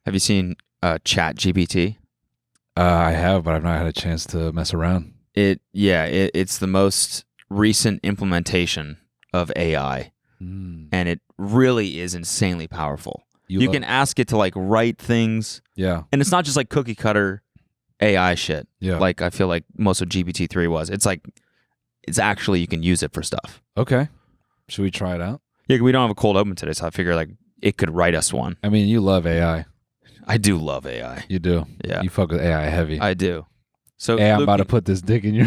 Have you seen Chat GPT? I have, but I've not had a chance to mess around. It's the most recent implementation of AI, and it really is insanely powerful. You can ask it to like write things, and it's not just like cookie cutter AI shit. Yeah, like I feel like most of GPT-3 was. It's like it's actually you can use it for stuff. Okay, should we try it out? Yeah, we don't have a cold open today, so I figure like it could write us one. I mean, you love AI. I do love AI. You do. Yeah, you fuck with AI heavy. I do. So hey, I'm about to put this dick in your.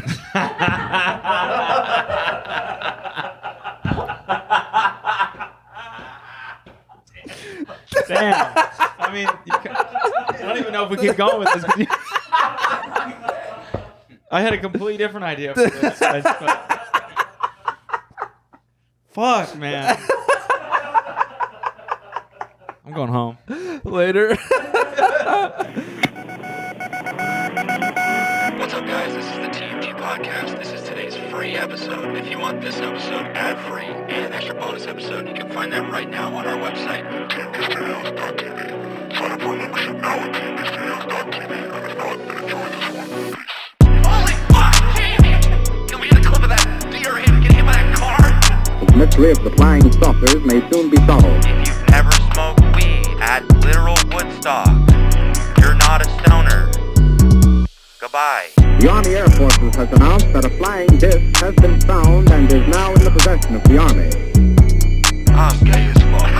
Damn. I mean, I don't even know if we keep going with this. I had a completely different idea for this. Fuck, man. I'm going home. Later. What's up, guys? This is the TMG podcast. This is today's free episode. If you want this episode ad-free and an extra bonus episode, you can find that right now on our website, tmgstudios.tv. Sign up for a membership now at tmgstudios.tv. And if not, then enjoy this one. Holy fuck! Can we get a clip of that deer getting hit by that car? The mystery of the flying saucers may soon be solved. If you've never smoked weed at literal Woodstock, you're not a stoner. Goodbye. The Army Air Forces has announced that a flying disc has been found and is now in the possession of the Army. I'm gay as fuck.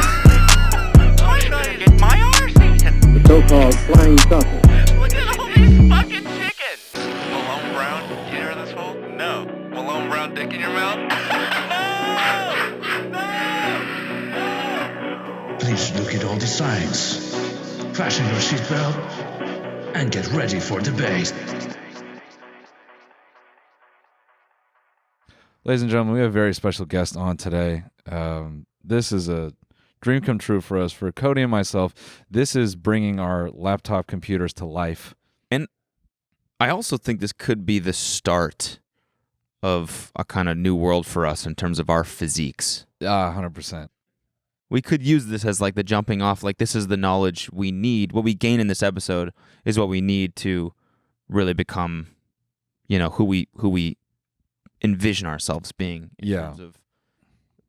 I'm trying to get my arse eaten. The so-called flying saucer. Look at all these fucking chickens. Malone Brown, you hear this hole? No. Malone Brown dick in your mouth? No! Please look at all the signs. Fasten your seatbelt and get ready for debate. Ladies and gentlemen, we have a very special guest on today. This is a dream come true for us, for Cody and myself. This is bringing our laptop computers to life. And I also think this could be the start of a kind of new world for us in terms of our physiques. 100%. We could use this as like the jumping off, like this is the knowledge we need. What we gain in this episode is what we need to really become, who we envision ourselves being in terms of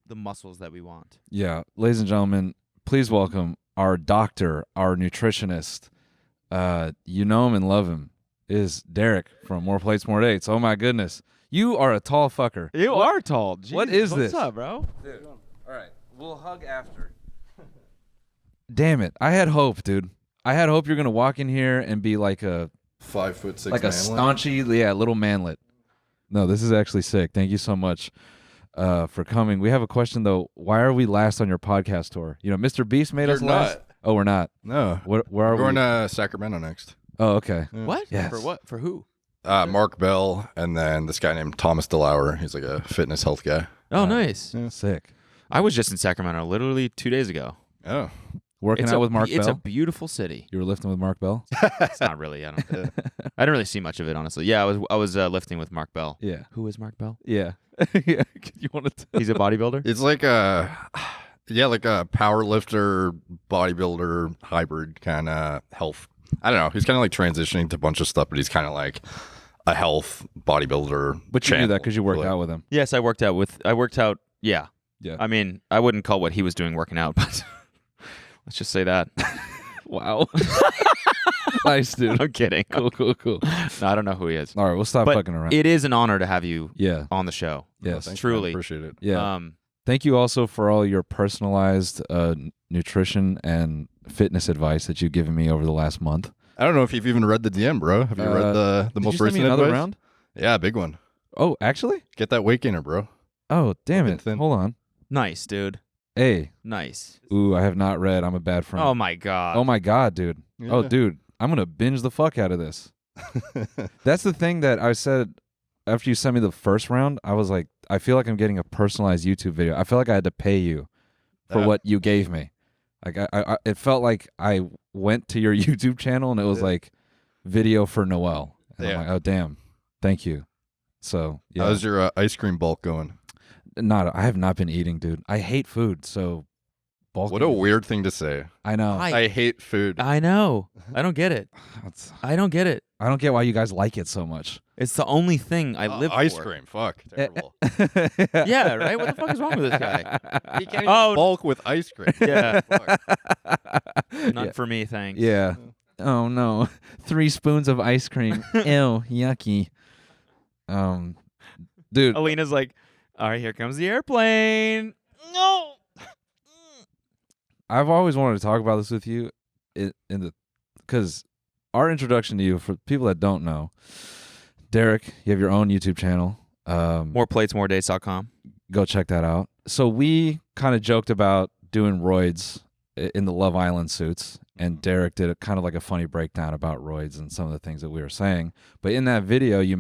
the muscles that we want. Yeah. Ladies and gentlemen, please welcome our doctor, our nutritionist. You know him and love him, is Derek from More Plates, More Dates. Oh my goodness. You are a tall fucker. You are tall. Jeez, what is this? What's up, bro? Dude. All right. We'll hug after. Damn it. I had hope, dude. I had hope you're going to walk in here and be like a 5'6", like a manlet. staunchy, little manlet. No, this is actually sick. Thank you so much for coming. We have a question though. Why are we last on your podcast tour? Mr. Beast made us last. Not. Oh, we're not. No. Where are We're we? going to Sacramento next. Oh, okay. Yeah. What? Yes. For what? For who? Mark Bell, and then this guy named Thomas DeLauer. He's like a fitness health guy. Oh, nice. Yeah. Sick. I was just in Sacramento literally 2 days ago. Oh. Working out with Mark Bell? It's a beautiful city. You were lifting with Mark Bell? It's not really. I didn't really see much of it, honestly. Yeah, I was lifting with Mark Bell. Yeah. Who is Mark Bell? Yeah. Yeah. You want to? He's a bodybuilder. It's like like a power lifter, bodybuilder, hybrid kind of health. I don't know. He's kind of like transitioning to a bunch of stuff, but he's kind of like a health bodybuilder. But you knew that because you worked out with him. Yes, I worked out. Yeah. Yeah. I mean, I wouldn't call what he was doing working out, but let's just say that. Wow. Nice, dude. I'm kidding. Cool. No, I don't know who he is. All right, we'll stop But fucking around. it is an honor to have you Yeah. on the show. Yes. Thanks, truly. man. Appreciate it. Yeah. Thank you also for all your personalized nutrition and fitness advice that you've given me over the last month. I don't know if you've even read the DM, bro. Have you read the Did most you send recent me another advice? round? Yeah, big one. Oh, actually? Get that weight gainer, bro. Oh, damn Looking it. thin. Hold on. Nice, dude. Hey. Nice. Ooh, I have not read. I'm a bad friend. Oh my god. Oh my god, dude. Yeah. Oh, dude. I'm going to binge the fuck out of this. That's the thing that I said after you sent me the first round. I was like, I feel like I'm getting a personalized YouTube video. I feel like I had to pay you for what you gave me. Like I it felt like I went to your YouTube channel and it was like video for Noel. And I'm like, oh damn, thank you. So yeah. How's your ice cream bulk going? I have not been eating, dude. I hate food, so bulking. What a weird thing to say. I know. I hate food. I know. I don't get it. It's- I don't get it. I don't get why you guys like it so much. It's the only thing I live Ice for. cream. Fuck. Terrible. Yeah, right? What the fuck is wrong with this guy? He can't even Oh. bulk with ice cream. Yeah. Fuck. Not for me, thanks. Yeah. Oh no. 3 spoons of ice cream. Ew, yucky. Dude. Alina's like, all right, here comes the airplane. No. I've always wanted to talk about this with you because our introduction to you, for people that don't know, Derek, you have your own YouTube channel. Moreplatesmoredays.com. Go check that out. So we kind of joked about doing roids in the Love Island suits, and Derek did kind of like a funny breakdown about roids and some of the things that we were saying. But in that video you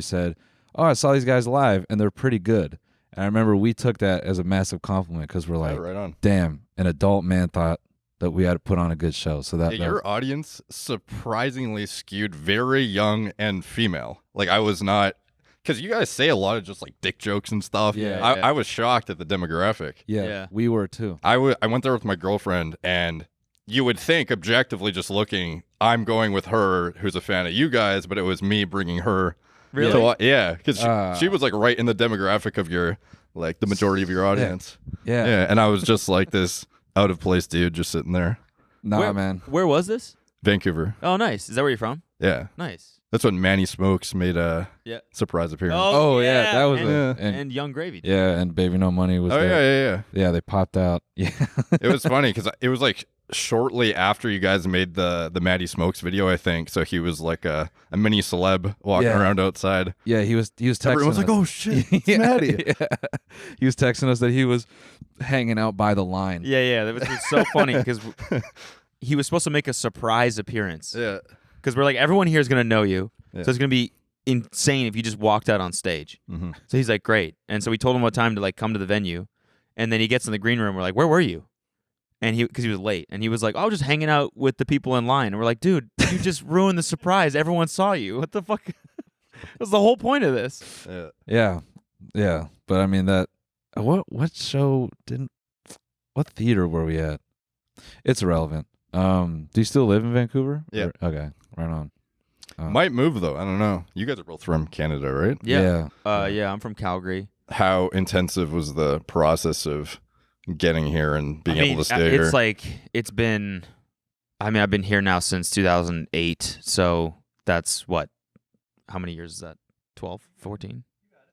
said, oh, I saw these guys live and they're pretty good. And I remember we took that as a massive compliment because we're like, Right on. damn, an adult man thought that we had to put on a good show. So that, Yeah, your audience surprisingly skewed very young and female. Like I was not, because you guys say a lot of just like dick jokes and stuff. Yeah, I was shocked at the demographic. yeah, we were too. I went there with my girlfriend, and you would think objectively just looking, I'm going with her who's a fan of you guys, but it was me bringing her. Really? Yeah, because she was like right in the demographic of your, like the majority of your audience. Yeah. Yeah, and I was just like this out of place dude just sitting there. Nah, man. Where was this? Vancouver. Oh, nice. Is that where you're from? Yeah. Nice. That's when Manny Smokes made a Yeah. surprise appearance. Oh, yeah, that was and, it. and Young Gravy. too. Yeah, and Baby No Money was Oh, there. yeah. Yeah, they popped out. Yeah. It was funny because it was like shortly after you guys made the Maddie Smokes video, I think. So he was like a mini celeb walking Yeah. around outside. Yeah, he was texting Everyone's us. like, "Oh shit, it's Yeah, Maddie." yeah. He was texting us that he was hanging out by the line. Yeah. That was so funny because he was supposed to make a surprise appearance. Yeah. Because we're like, everyone here is going to know you. Yeah. So it's going to be insane if you just walked out on stage. Mm-hmm. So he's like, great. And so we told him what time to like come to the venue. And then he gets in the green room. We're like, where were you? And because he was late. And he was like, oh, just hanging out with the people in line. And we're like, dude, you just ruined the surprise. Everyone saw you. What the fuck? That was the whole point of this. Yeah. Yeah. But I mean that what show what theater were we at? It's irrelevant. Do you still live in Vancouver? Yeah. Okay. Right on. Might move though. I don't know. You guys are both from Canada, right? Yeah. Yeah, I'm from Calgary. How intensive was the process of getting here and being able to stay here? It's like, I've been here now since 2008. So that's what? How many years is that? 12, 14?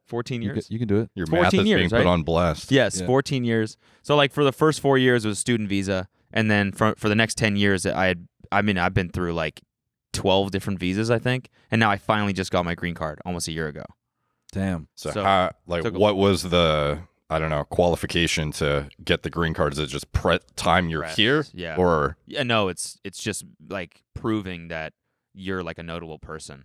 14 years? You can do it. Your 14 math is being years, put right? on blast. Yes, Yeah. 14 years. So like for the first 4 years it was student visa, and then for the next 10 years I've been through like 12 different visas, I think, and now I finally just got my green card almost a year ago. Damn. So, So- how, like, took a- what was the, I don't know, qualification to get the green card? Is it just time you're Press, here? yeah. Or Yeah, no, it's just like proving that you're like a notable person.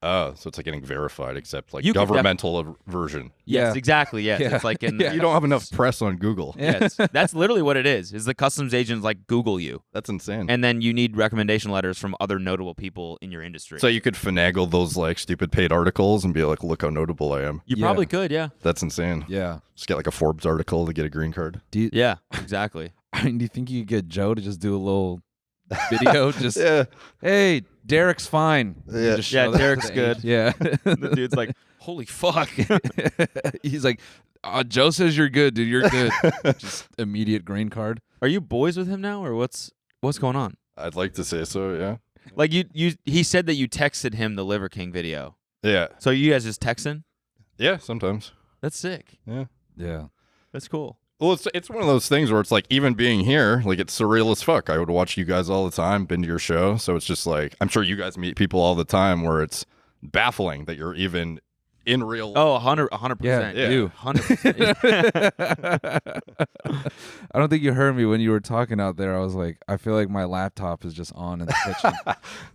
oh, so it's like getting verified, except like You could governmental version. Yes, Yeah. exactly. Yes, Yeah. it's like in Yeah. You don't have enough press on Google. Yes, that's literally what it is. Is the customs agents like Google you, That's insane. and then you need recommendation letters from other notable people in your industry. So you could finagle those like stupid paid articles and be like, look how notable I am. you Yeah. probably could, yeah. That's insane. Yeah. Just get like a Forbes article to get a green card. Do you Yeah, exactly. I mean, do you think you could get Joe to just do a little video? Just Yeah. hey, Derek's fine. You Yeah. just Yeah, show that to Derek's the good. agent. Yeah. The dude's like, holy fuck. He's like, Joe says you're good, dude. You're good. Just immediate green card. Are you boys with him now, or what's going on? I'd like to say so, yeah. Like he said that you texted him the Liver King video. Yeah. So you guys just texting? Yeah, sometimes. That's sick. Yeah. Yeah. That's cool. Well, it's one of those things where it's like, even being here, like, it's surreal as fuck. I would watch you guys all the time, been to your show. So it's just like, I'm sure you guys meet people all the time where it's baffling that you're even in real life. Oh, 100%. Yeah, Yeah. you. 100%. I don't think you heard me when you were talking out there. I was like, I feel like my laptop is just on in the kitchen.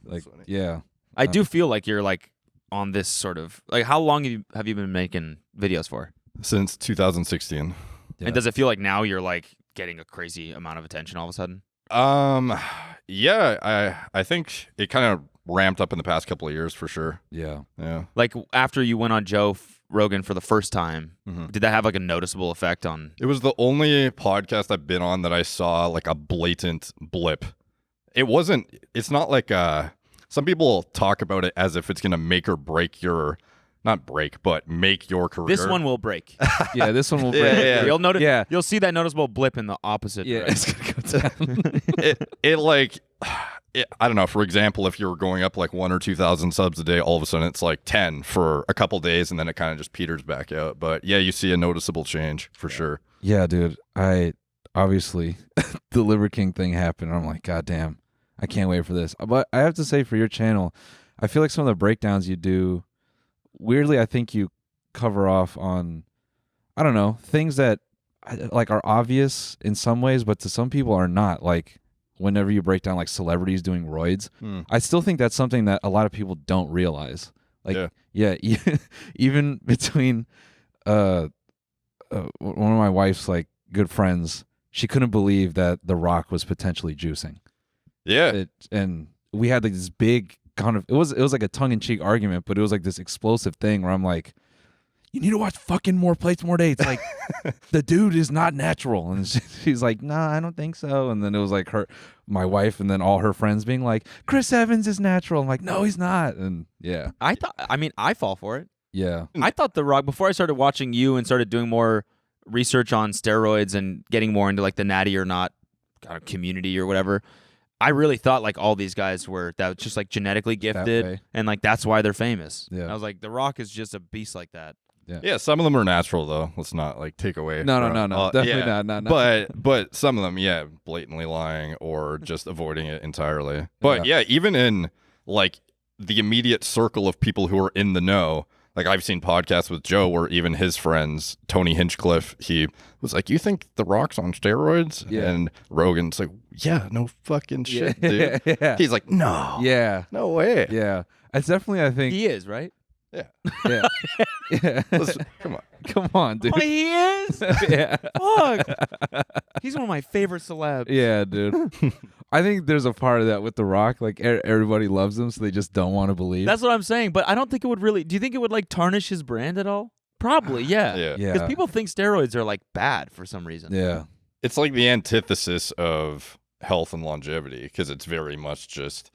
Like, funny. yeah. I do feel like you're like on this sort of like, how long have you been making videos for? Since 2016. Yeah. And does it feel like now you're like getting a crazy amount of attention all of a sudden? Yeah, I think it kind of ramped up in the past couple of years for sure. Yeah. Yeah. Like after you went on Joe Rogan for the first time, did that have like a noticeable effect on? It was the only podcast I've been on that I saw like a blatant blip. It's not like some people talk about it as if it's going to make or break your, not break, but make your career. This one will break. Yeah, this one will break. Yeah. You'll notice. Yeah. You'll see that noticeable blip in the opposite. Yeah, direction. it's gonna go down. I don't know. For example, if you were going up like 1,000 or 2,000 subs a day, all of a sudden it's like 10 for a couple days, and then it kind of just peters back out. But yeah, you see a noticeable change for sure. Yeah, dude. I obviously the Liver King thing happened. And I'm like, God damn, I can't wait for this. But I have to say, for your channel, I feel like some of the breakdowns you do, weirdly, I think you cover off on, I don't know, things that like are obvious in some ways, but to some people are not. Like whenever you break down like celebrities doing roids, I still think that's something that a lot of people don't realize. Like, yeah, even between one of my wife's like good friends, she couldn't believe that The Rock was potentially juicing. Yeah. And we had like this big kind of, it was like a tongue-in-cheek argument, but it was like this explosive thing where I'm like, you need to watch fucking more plates, more dates. Like, the dude is not natural. And she's like, nah, I don't think so. And then it was like my wife, and then all her friends being like, Chris Evans is natural. I'm like, no, he's not. And yeah. I fall for it. Yeah. I thought The Rock, before I started watching you and started doing more research on steroids and getting more into like the natty or not kind of community or whatever, I really thought like all these guys were that was just like genetically gifted and like that's why they're famous. Yeah. I was like, The Rock is just a beast like that. Yeah, some of them are natural though. Let's not like take away. No, definitely not. But some of them, yeah, blatantly lying or just avoiding it entirely. But yeah, even in like the immediate circle of people who are in the know, like I've seen podcasts with Joe where even his friends, Tony Hinchcliffe, he was like, "You think The Rock's on steroids?" Yeah. And Rogan's like, "Yeah, no fucking shit, dude." Yeah. He's like, "No, Yeah. no way." Yeah. It's definitely, I think. He is, right? Yeah. Yeah. Yeah. Listen, come on. Come on, dude. Oh, he is? Yeah. Fuck. He's one of my favorite celebs. Yeah, dude. I think there's a part of that with The Rock. Like, everybody loves him, so they just don't want to believe. That's what I'm saying. But I don't think it would really. Do you think it would like tarnish his brand at all? Probably, yeah. Yeah. Yeah. Because people think steroids are like bad for some reason. Yeah. It's like the antithesis of health and longevity because it's very much just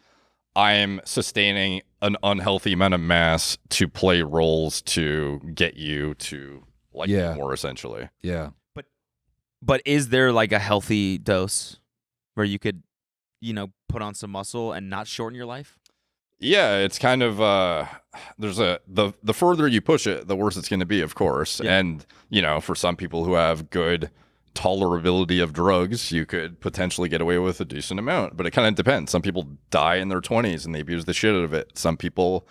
I am sustaining an unhealthy amount of mass to play roles to get you to like me more essentially. Yeah. But is there like a healthy dose where you could, put on some muscle and not shorten your life? Yeah, it's kind of there's the further you push it, the worse it's going to be, of course. Yeah. And for some people who have good tolerability of drugs, you could potentially get away with a decent amount, but it kind of depends. Some people die in their 20s and they abuse the shit out of it. Some people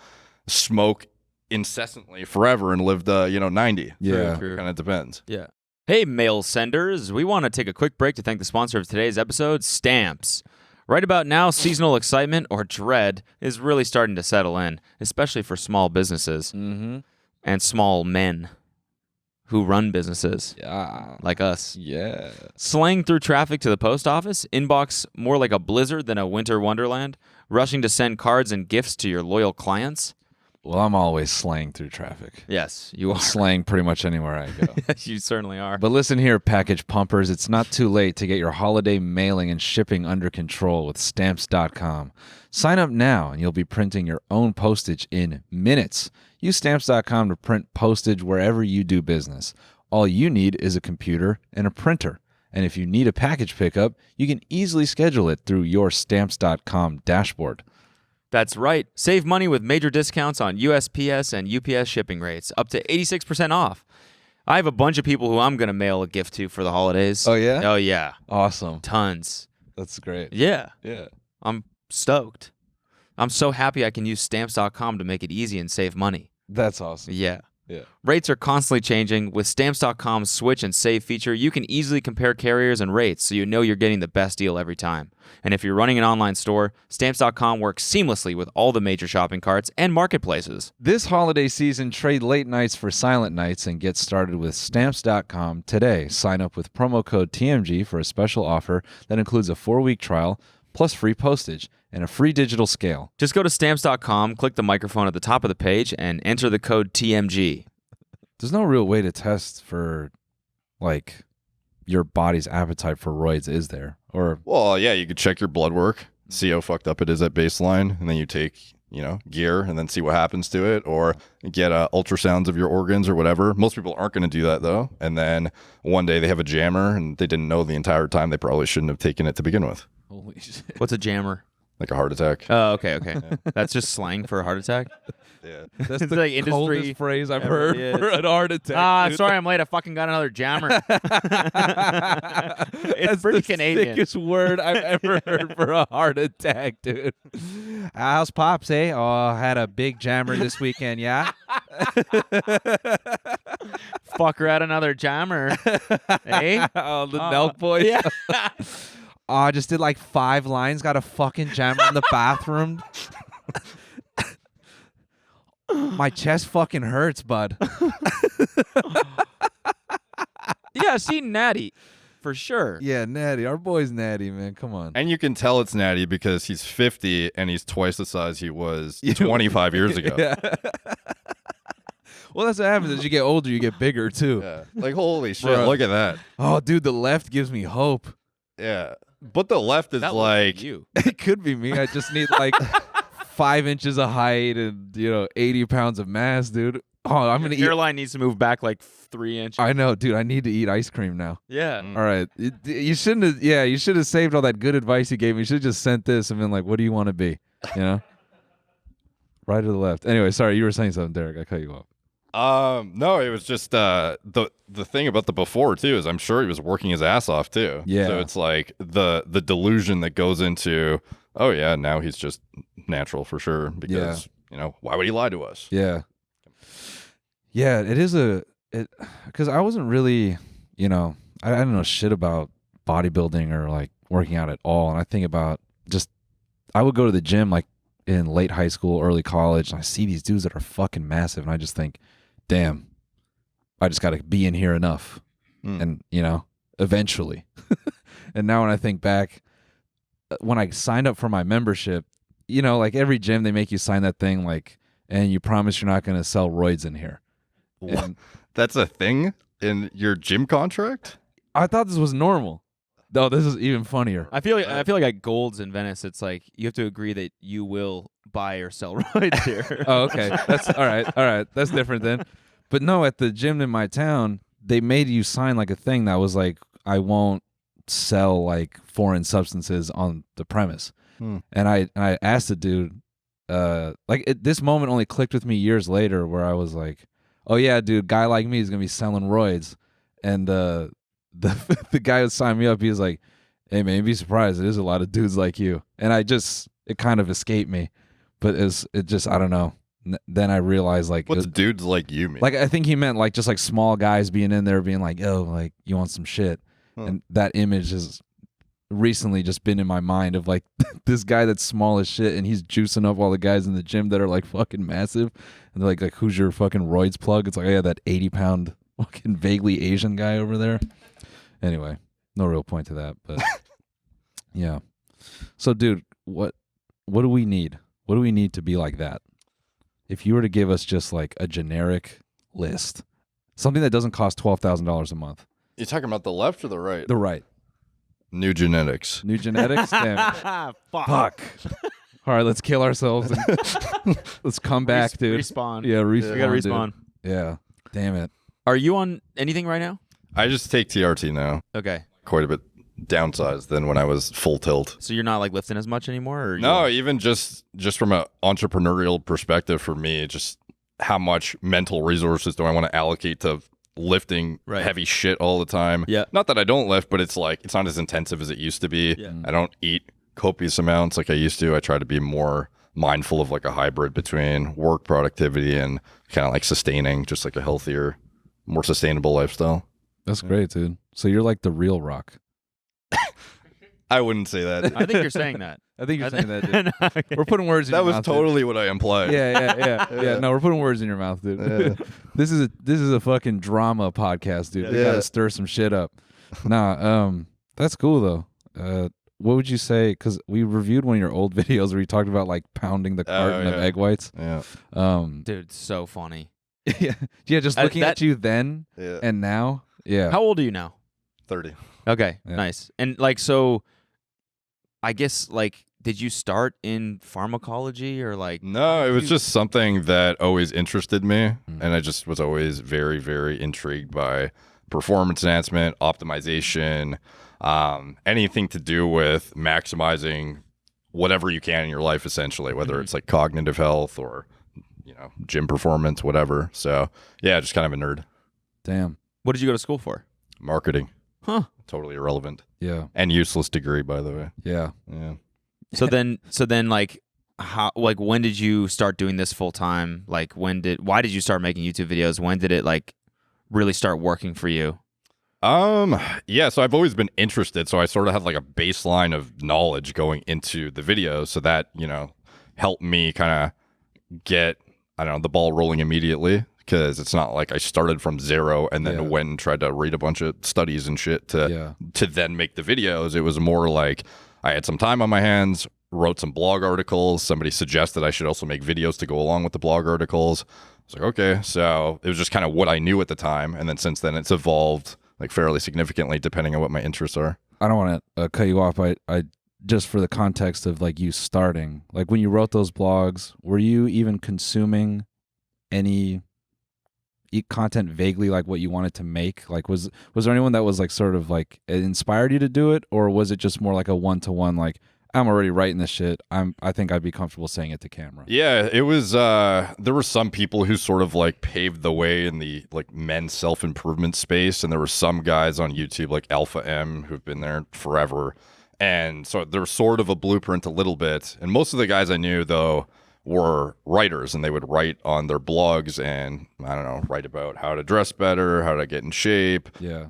smoke incessantly forever and live to 90. Yeah. It kind of depends. Yeah. Hey, mail senders. We want to take a quick break to thank the sponsor of today's episode, Stamps. Right about now, seasonal excitement or dread is really starting to settle in, especially for small businesses and small men who run businesses like us. Yeah. Slaying through traffic to the post office, inbox more like a blizzard than a winter wonderland, rushing to send cards and gifts to your loyal clients. Well, I'm always slaying through traffic. Yes, you are. Slaying pretty much anywhere I go. You certainly are. But listen here, package pumpers. It's not too late to get your holiday mailing and shipping under control with Stamps.com. Sign up now and you'll be printing your own postage in minutes. Use Stamps.com to print postage wherever you do business. All you need is a computer and a printer. And if you need a package pickup, you can easily schedule it through your Stamps.com dashboard. That's right. Save money with major discounts on USPS and UPS shipping rates, up to 86% off. I have a bunch of people who I'm going to mail a gift to for the holidays. Oh, yeah? Oh, yeah. Awesome. Tons. That's great. Yeah. Yeah. I'm stoked. I'm so happy I can use Stamps.com to make it easy and save money. That's awesome. Yeah. Yeah. Rates are constantly changing. With Stamps.com's switch and save feature, you can easily compare carriers and rates so you know you're getting the best deal every time. And if you're running an online store, Stamps.com works seamlessly with all the major shopping carts and marketplaces. This holiday season, trade late nights for silent nights and get started with Stamps.com today. Sign up with promo code TMG for a special offer that includes a 4-week trial, plus free postage and a free digital scale. Just go to Stamps.com, click the microphone at the top of the page, and enter the code TMG. There's no real way to test for like your body's appetite for roids, is there? Or Well, yeah, you could check your blood work, see how fucked up it is at baseline, and then you take, gear and then see what happens to it, or get ultrasounds of your organs or whatever. Most people aren't going to do that though. And then one day they have a jammer and they didn't know the entire time they probably shouldn't have taken it to begin with. holy shit. What's a jammer? Like a heart attack. Oh, okay. That's just slang for a heart attack. Yeah. That's It's the like industry coldest phrase I've ever. heard Yeah, for an heart attack. Ah, dude. sorry, I'm late. I fucking got another jammer. It's That's pretty the Canadian. sickest word I've ever heard for a heart attack, dude. How's pops, eh? Oh, I had a big jammer this weekend, yeah? Fucker had another jammer. Hey? Oh, the Nelk boys. Yeah. Oh, I just did like 5 lines, got a fucking jammer in the bathroom. My chest fucking hurts, bud. Yeah, see, natty. For sure. Yeah, Natty. Our boy's Natty, man. Come on. And you can tell it's Natty because he's 50 and he's twice the size he was 25 years ago. Yeah. Well, that's what happens. As you get older, you get bigger, too. Yeah. Like, holy shit, Bruh. look at that. Oh, dude, the left gives me hope. Yeah. But the left is That like, you. It could be me. I just need like 5 inches of height and 80 pounds of mass, dude. Oh, I'm gonna eat. Hairline needs to move back like 3 inches. I know, dude. I need to eat ice cream now. Yeah. All right, you shouldn't have. Yeah, you should have saved all that good advice you gave me. You should have just sent this and been like, "What do you want to be?" Right or the left. Anyway, sorry, you were saying something, Derek. I cut you off. no, it was just the thing about the before too is I'm sure he was working his ass off too. Yeah. So it's like the delusion that goes into, oh yeah, now he's just natural for sure because why would he lie to us? Yeah. Yeah, it is because I wasn't really, I don't know shit about bodybuilding or like working out at all. And I think about I would go to the gym like in late high school, early college, and I see these dudes that are fucking massive. And I just think, damn, I just got to be in here enough. And, eventually. And now when I think back, when I signed up for my membership, like every gym, they make you sign that thing like, and you promise you're not going to sell roids in here. And That's a thing in your gym contract? I thought this was normal. No, this is even funnier. I feel like at Gold's in Venice, it's like you have to agree that you will buy or sell roids here. Oh, okay. That's all right. All right. That's different then. But no, at the gym in my town, they made you sign like a thing that was like, I won't sell like foreign substances on the premise. And I asked the dude, this moment only clicked with me years later where I was like, oh yeah, dude, guy like me is gonna be selling roids. And the guy who signed me up, he was like, hey man, you'd be surprised. There's a lot of dudes like you. And it kind of escaped me. But it just, I don't know. Then I realized like, What's dudes like you mean? like I think he meant like just like small guys being in there being like, oh, like you want some shit. And that image has recently just been in my mind of like this guy that's small as shit and he's juicing up all the guys in the gym that are like fucking massive. And they're like who's your fucking roids plug? It's like, oh yeah, that 80-pound fucking vaguely Asian guy over there. Anyway, no real point to that, but yeah. So dude, what do we need? What do we need to be like that? If you were to give us just like a generic list, something that doesn't cost $12,000 a month. You're talking about the left or the right? The right. New genetics. New genetics? Damn. Fuck. All right, let's kill ourselves. And let's come back, dude. Respawn. Yeah, respawn. We gotta dude. respawn. Yeah. Damn it. Are you on anything right now? I just take TRT now. Okay. Quite a bit downsized than when I was full tilt. So you're not like lifting as much anymore? Or No, even just from an entrepreneurial perspective for me, just how much mental resources do I want to allocate to lifting heavy shit all the time? Yeah. Not that I don't lift, but it's like it's not as intensive as it used to be. Yeah. I don't eat copious amounts like I used to. I try to be more mindful of like a hybrid between work productivity and kind of like sustaining just like a healthier, more sustainable lifestyle. That's great, dude. So you're like the real Rock. I wouldn't say that. I think you're saying that. I think you're saying that, dude. Okay. We're putting words in That your was mouth, dude. totally what I implied. Yeah. No, we're putting words in your mouth, dude. This is a fucking drama podcast, dude. We gotta stir some shit up. Nah, that's cool though. What would you say? Because we reviewed one of your old videos where you talked about like pounding the carton of egg whites. Yeah. Dude, so funny. yeah. Just looking at you then Yeah. and now. Yeah. How old are you now? 30. Okay, Yeah. nice. And like, so I guess like, did you start in pharmacology or like? No, it was just something that always interested me. Mm. And I just was always very, very intrigued by performance enhancement, optimization, anything to do with maximizing whatever you can in your life, essentially, whether it's like cognitive health or, gym performance, whatever. So, yeah, just kind of a nerd. Damn. What did you go to school for? Marketing. Huh. Totally irrelevant. Yeah. And useless degree, by the way. Yeah. Yeah. So then, like, how, like, when did you start doing this full time? Like, why did you start making YouTube videos? When did it like really start working for you? Yeah, so I've always been interested, so I sort of had like a baseline of knowledge going into the videos, so that, helped me kind of get, I don't know, the ball rolling immediately, because it's not like I started from zero and then went and tried to read a bunch of studies and shit to then make the videos. It was more like I had some time on my hands, wrote some blog articles. Somebody suggested I should also make videos to go along with the blog articles. I was like, okay. So it was just kind of what I knew at the time. And then since then it's evolved like fairly significantly depending on what my interests are. I don't want to cut you off. I just for the context of like you starting, like when you wrote those blogs, were you even consuming any content vaguely like what you wanted to make? Like was there anyone that was like sort of like it inspired you to do it, or was it just more like a one-to-one, like I'm already writing this shit, I think I'd be comfortable saying it to camera? Yeah, it was there were some people who sort of like paved the way in the like men's self-improvement space, and there were some guys on YouTube like Alpha M who've been there forever. And so there was sort of a blueprint a little bit. And most of the guys I knew though were writers, and they would write on their blogs and I don't know, write about how to dress better, how to get in shape. Yeah.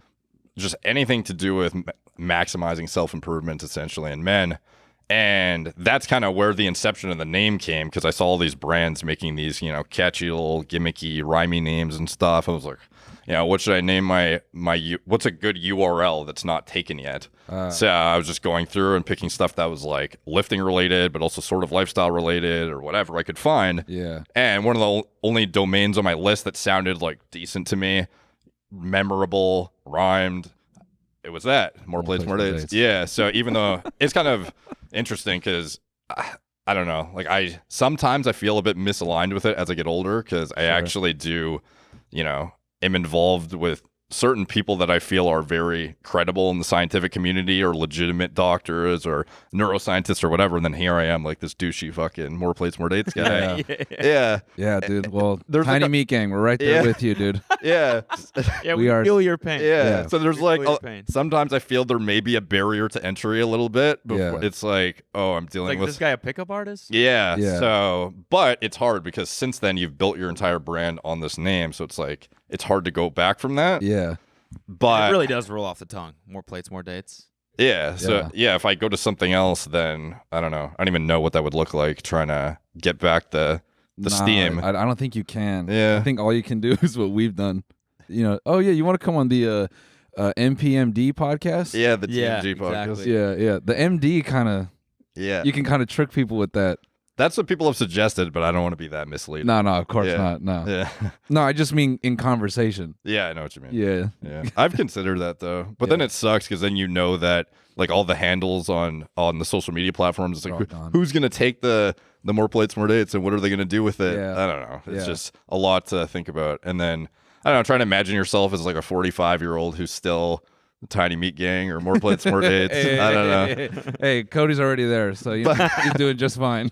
Just anything to do with maximizing self-improvement essentially in men. And that's kind of where the inception of the name came, because I saw all these brands making these, catchy little gimmicky, rhymey names and stuff. I was like, what should I name my what's a good URL that's not taken yet? So I was just going through and picking stuff that was like lifting related, but also sort of lifestyle related or whatever I could find. Yeah. And one of the only domains on my list that sounded like decent to me, memorable, rhymed, it was that. More plates, more dates. Yeah. So even though it's kind of interesting because I don't know, like sometimes I feel a bit misaligned with it as I get older, because I actually do, am involved with certain people that I feel are very credible in the scientific community, or legitimate doctors or neuroscientists or whatever. And then here I am, like this douchey fucking more plates, more dates guy. Yeah. Yeah, dude. Well, There's Tiny like Meat Gang, we're right there with you, dude. Yeah. Yeah, we are- feel your pain. Yeah. So there's like, Feel your pain. sometimes I feel there may be a barrier to entry a little bit. Before Yeah. It's like, oh, I'm dealing Like with this guy a pickup artist? Yeah. Yeah. So, but it's hard because since then you've built your entire brand on this name. So it's like, it's hard to go back from that. Yeah. But It really does roll off the tongue. More plates, more dates. yeah. So yeah, if I go to something else, then I don't know. I don't even know what that would look like trying to get back the steam. I don't think you can. Yeah. I think all you can do is what we've done. Oh yeah, you want to come on the MPMD podcast? Yeah. The Yeah, TMG podcast. exactly. Yeah. The MD kind of, Yeah. you can kind of trick people with that. That's what people have suggested, but I don't want to be that misleading. No, of course Yeah. not. No. Yeah. No, I just mean in conversation. Yeah. I know what you mean. Yeah. Yeah, I've considered that though, but then it sucks because then you know that like all the handles on the social media platforms, it's They're like all gone. who's gonna take the more plates, more dates, and what are they gonna do with it? Yeah. I don't know. It's Yeah. just a lot to think about. And then I don't know, trying to imagine yourself as like a 45-year-old who's still the Tiny Meat Gang or more plates, more dates. I don't know. Hey, Cody's already there, so he's doing just fine.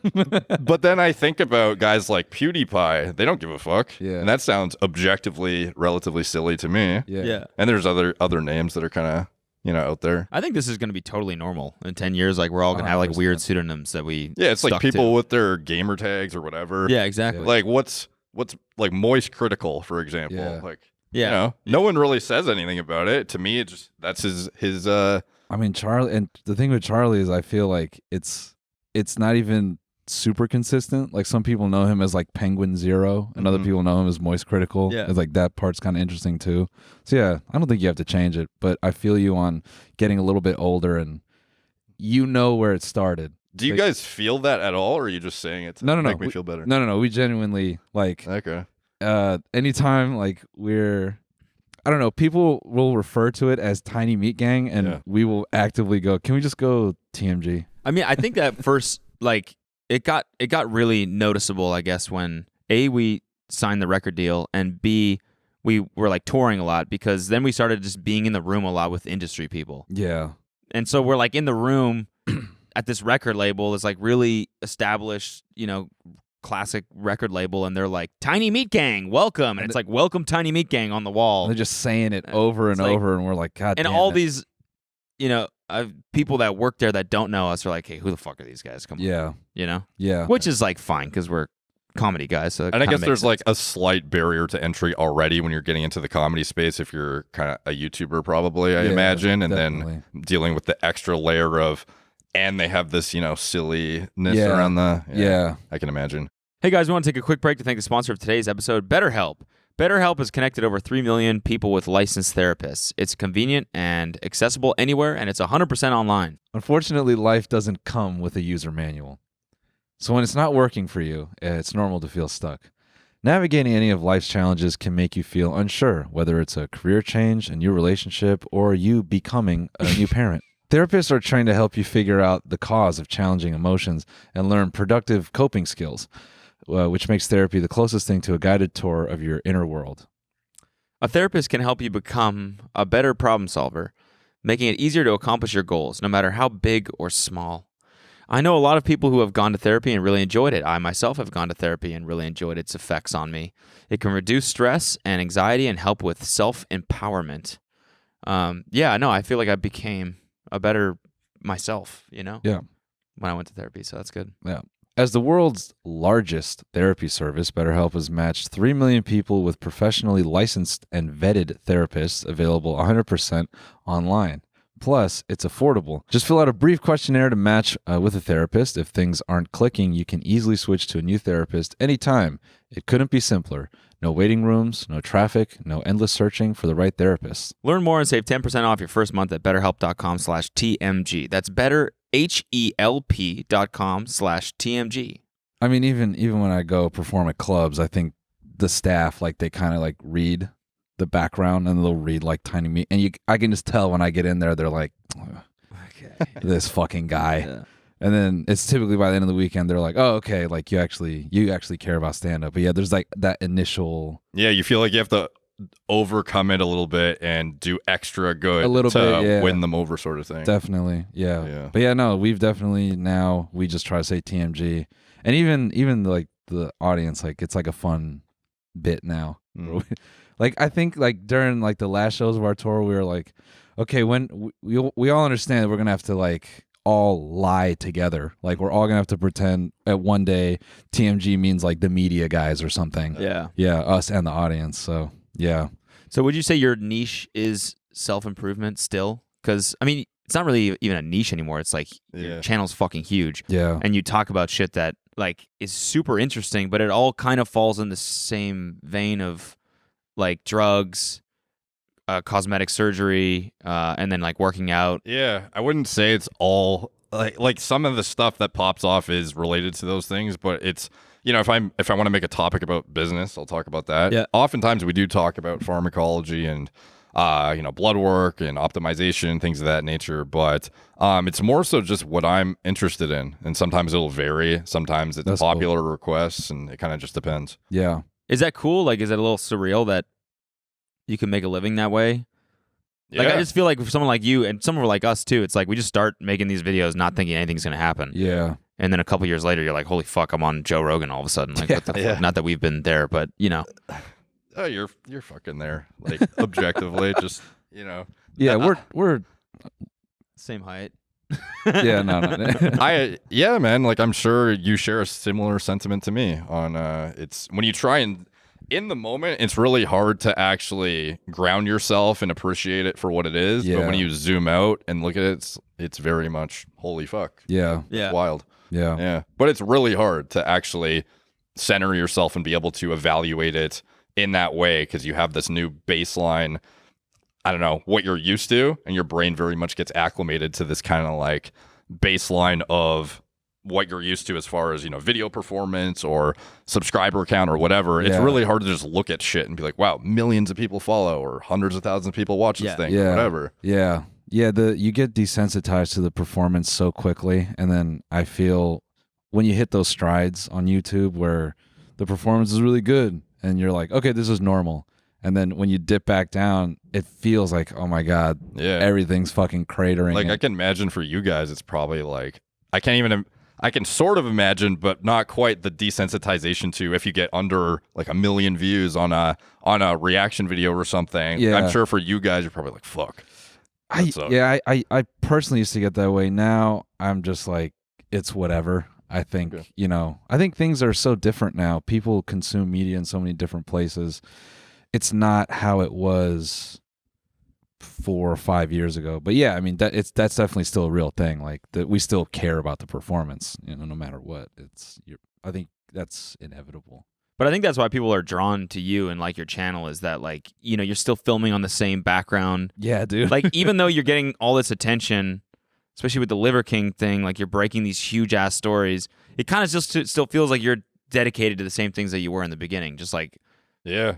But then I think about guys like PewDiePie. They don't give a fuck. Yeah. And that sounds objectively relatively silly to me. Yeah. And there's other names that are kind of out there. I think this is going to be totally normal in 10 years. Like we're all going to have like 100%. weird pseudonyms that we Yeah, it's like stuck people to. with their gamer tags or whatever. Yeah, exactly. Like what's like moist critical, for example. Yeah. Like Yeah. no one really says anything about it. To me, it just that's his I mean, Charlie, and the thing with Charlie is I feel like it's not even super consistent. Like some people know him as like Penguin Zero, and other people know him as Moist Critical. Yeah. It's like that part's kind of interesting too. So yeah, I don't think you have to change it, but I feel you on getting a little bit older and you know where it started. Do you guys feel that at all, or are you just saying it to No. make me feel better? No. We genuinely like Okay. anytime like I don't know, people will refer to it as Tiny Meat Gang, and we will actively go, can we just go TMG? I mean, I think that first, like, it got really noticeable, I guess, when A, we signed the record deal, and B, we were like touring a lot, because then we started just being in the room a lot with industry people. Yeah. And so we're like in the room at this record label, it's like really established, classic record label, and they're like, Tiny Meat Gang, welcome. And it's like, welcome Tiny Meat Gang on the wall. They're just saying it over and over, and we're like, God damn and all it. these, people that work there that don't know us are like, hey, who the fuck are these guys? Come on. Yeah. Which is like fine, because we're comedy guys. So and I guess there's like a slight barrier to entry already when you're getting into the comedy space, if you're kind of a YouTuber, probably, I imagine. And definitely. then dealing with the extra layer of, and they have this, silliness around the, I can imagine. Hey guys, we want to take a quick break to thank the sponsor of today's episode, BetterHelp. BetterHelp has connected over 3 million people with licensed therapists. It's convenient and accessible anywhere, and it's 100% online. Unfortunately, life doesn't come with a user manual. So when it's not working for you, it's normal to feel stuck. Navigating any of life's challenges can make you feel unsure, whether it's a career change, a new relationship, or you becoming a new parent. Therapists are trying to help you figure out the cause of challenging emotions and learn productive coping skills, which makes therapy the closest thing to a guided tour of your inner world. A therapist can help you become a better problem solver, making it easier to accomplish your goals, no matter how big or small. I know a lot of people who have gone to therapy and really enjoyed it. I myself have gone to therapy and really enjoyed its effects on me. It can reduce stress and anxiety and help with self-empowerment. I feel like I became a better myself, Yeah. when I went to therapy, so that's good. Yeah. As the world's largest therapy service, BetterHelp has matched 3 million people with professionally licensed and vetted therapists available 100% online. Plus, it's affordable. Just fill out a brief questionnaire to match with a therapist. If things aren't clicking, you can easily switch to a new therapist anytime. It couldn't be simpler. No waiting rooms, no traffic, no endless searching for the right therapist. Learn more and save 10% off your first month at betterhelp.com/TMG. That's betterhelp.com/TMG. I mean, even when I go perform at clubs, I think the staff, like, they kind of like read the background, and they'll read like Tiny Meat, and I can just tell when I get in there, they're like, this fucking guy. Yeah. And then it's typically by the end of the weekend, they're like, oh, okay, like you actually care about stand-up. But yeah, there's like that initial... Yeah, you feel like you have to overcome it a little bit and do extra good to win them over, sort of thing. Definitely, yeah. But yeah, no, we just try to say TMG. And even like the audience, like, it's like a fun bit now. Like, I think like during like the last shows of our tour, we were like, okay, when we all understand that we're going to have to like all lie together. Like, we're all going to have to pretend at one day TMG means like the media guys or something. Yeah. Yeah, us and the audience. So, yeah. So would you say your niche is self-improvement still? Because, I mean, it's not really even a niche anymore. It's like your channel's fucking huge. Yeah. And you talk about shit that like is super interesting, but it all kind of falls in the same vein of like drugs, cosmetic surgery, and then like working out. Yeah, I wouldn't say it's all like some of the stuff that pops off is related to those things, but it's, if I want to make a topic about business, I'll talk about that. Yeah. Oftentimes we do talk about pharmacology and blood work and optimization, things of that nature, but it's more so just what I'm interested in, and sometimes it'll vary. Sometimes it's popular requests, and it kind of just depends. Yeah. Is that cool? Like, is it a little surreal that you can make a living that way? Like, I just feel like for someone like you and someone like us too, it's like we just start making these videos not thinking anything's going to happen. Yeah. And then a couple years later, you're like, holy fuck, I'm on Joe Rogan all of a sudden. Like, what the fuck? Not that we've been there, but, Oh, you're fucking there. Like, objectively, just, Yeah, we're same height. yeah, no. Man, like, I'm sure you share a similar sentiment to me on it's when you try and in the moment, it's really hard to actually ground yourself and appreciate it for what it is. Yeah. But when you zoom out and look at it, it's very much holy fuck. Yeah. It's wild. Yeah. Yeah. But it's really hard to actually center yourself and be able to evaluate it in that way, because you have this new baseline, I don't know, what you're used to, and your brain very much gets acclimated to this kind of like baseline of what you're used to as far as, video performance or subscriber count or whatever. It's Yeah. really hard to just look at shit and be like, wow, millions of people follow or hundreds of thousands of people watch this thing or whatever. Yeah. You get desensitized to the performance so quickly, and then I feel when you hit those strides on YouTube where the performance is really good and you're like, okay, this is normal. And then when you dip back down, it feels like, oh my God, everything's fucking cratering. Like, I can imagine for you guys, it's probably like, I can sort of imagine, but not quite the desensitization to if you get under like 1 million views on a reaction video or something. Yeah. I'm sure for you guys, you're probably like, fuck. I personally used to get that way. Now I'm just like, it's whatever. I think, I think things are so different now. People consume media in so many different places. It's not how it was 4 or 5 years ago. But yeah, I mean, that's definitely still a real thing. Like that, we still care about the performance, no matter what. I think that's inevitable. But I think that's why people are drawn to you and like your channel is that like, you're still filming on the same background. Yeah, dude. Like even though you're getting all this attention, especially with the Liver King thing, like you're breaking these huge ass stories, it kind of just still feels like you're dedicated to the same things that you were in the beginning. Just like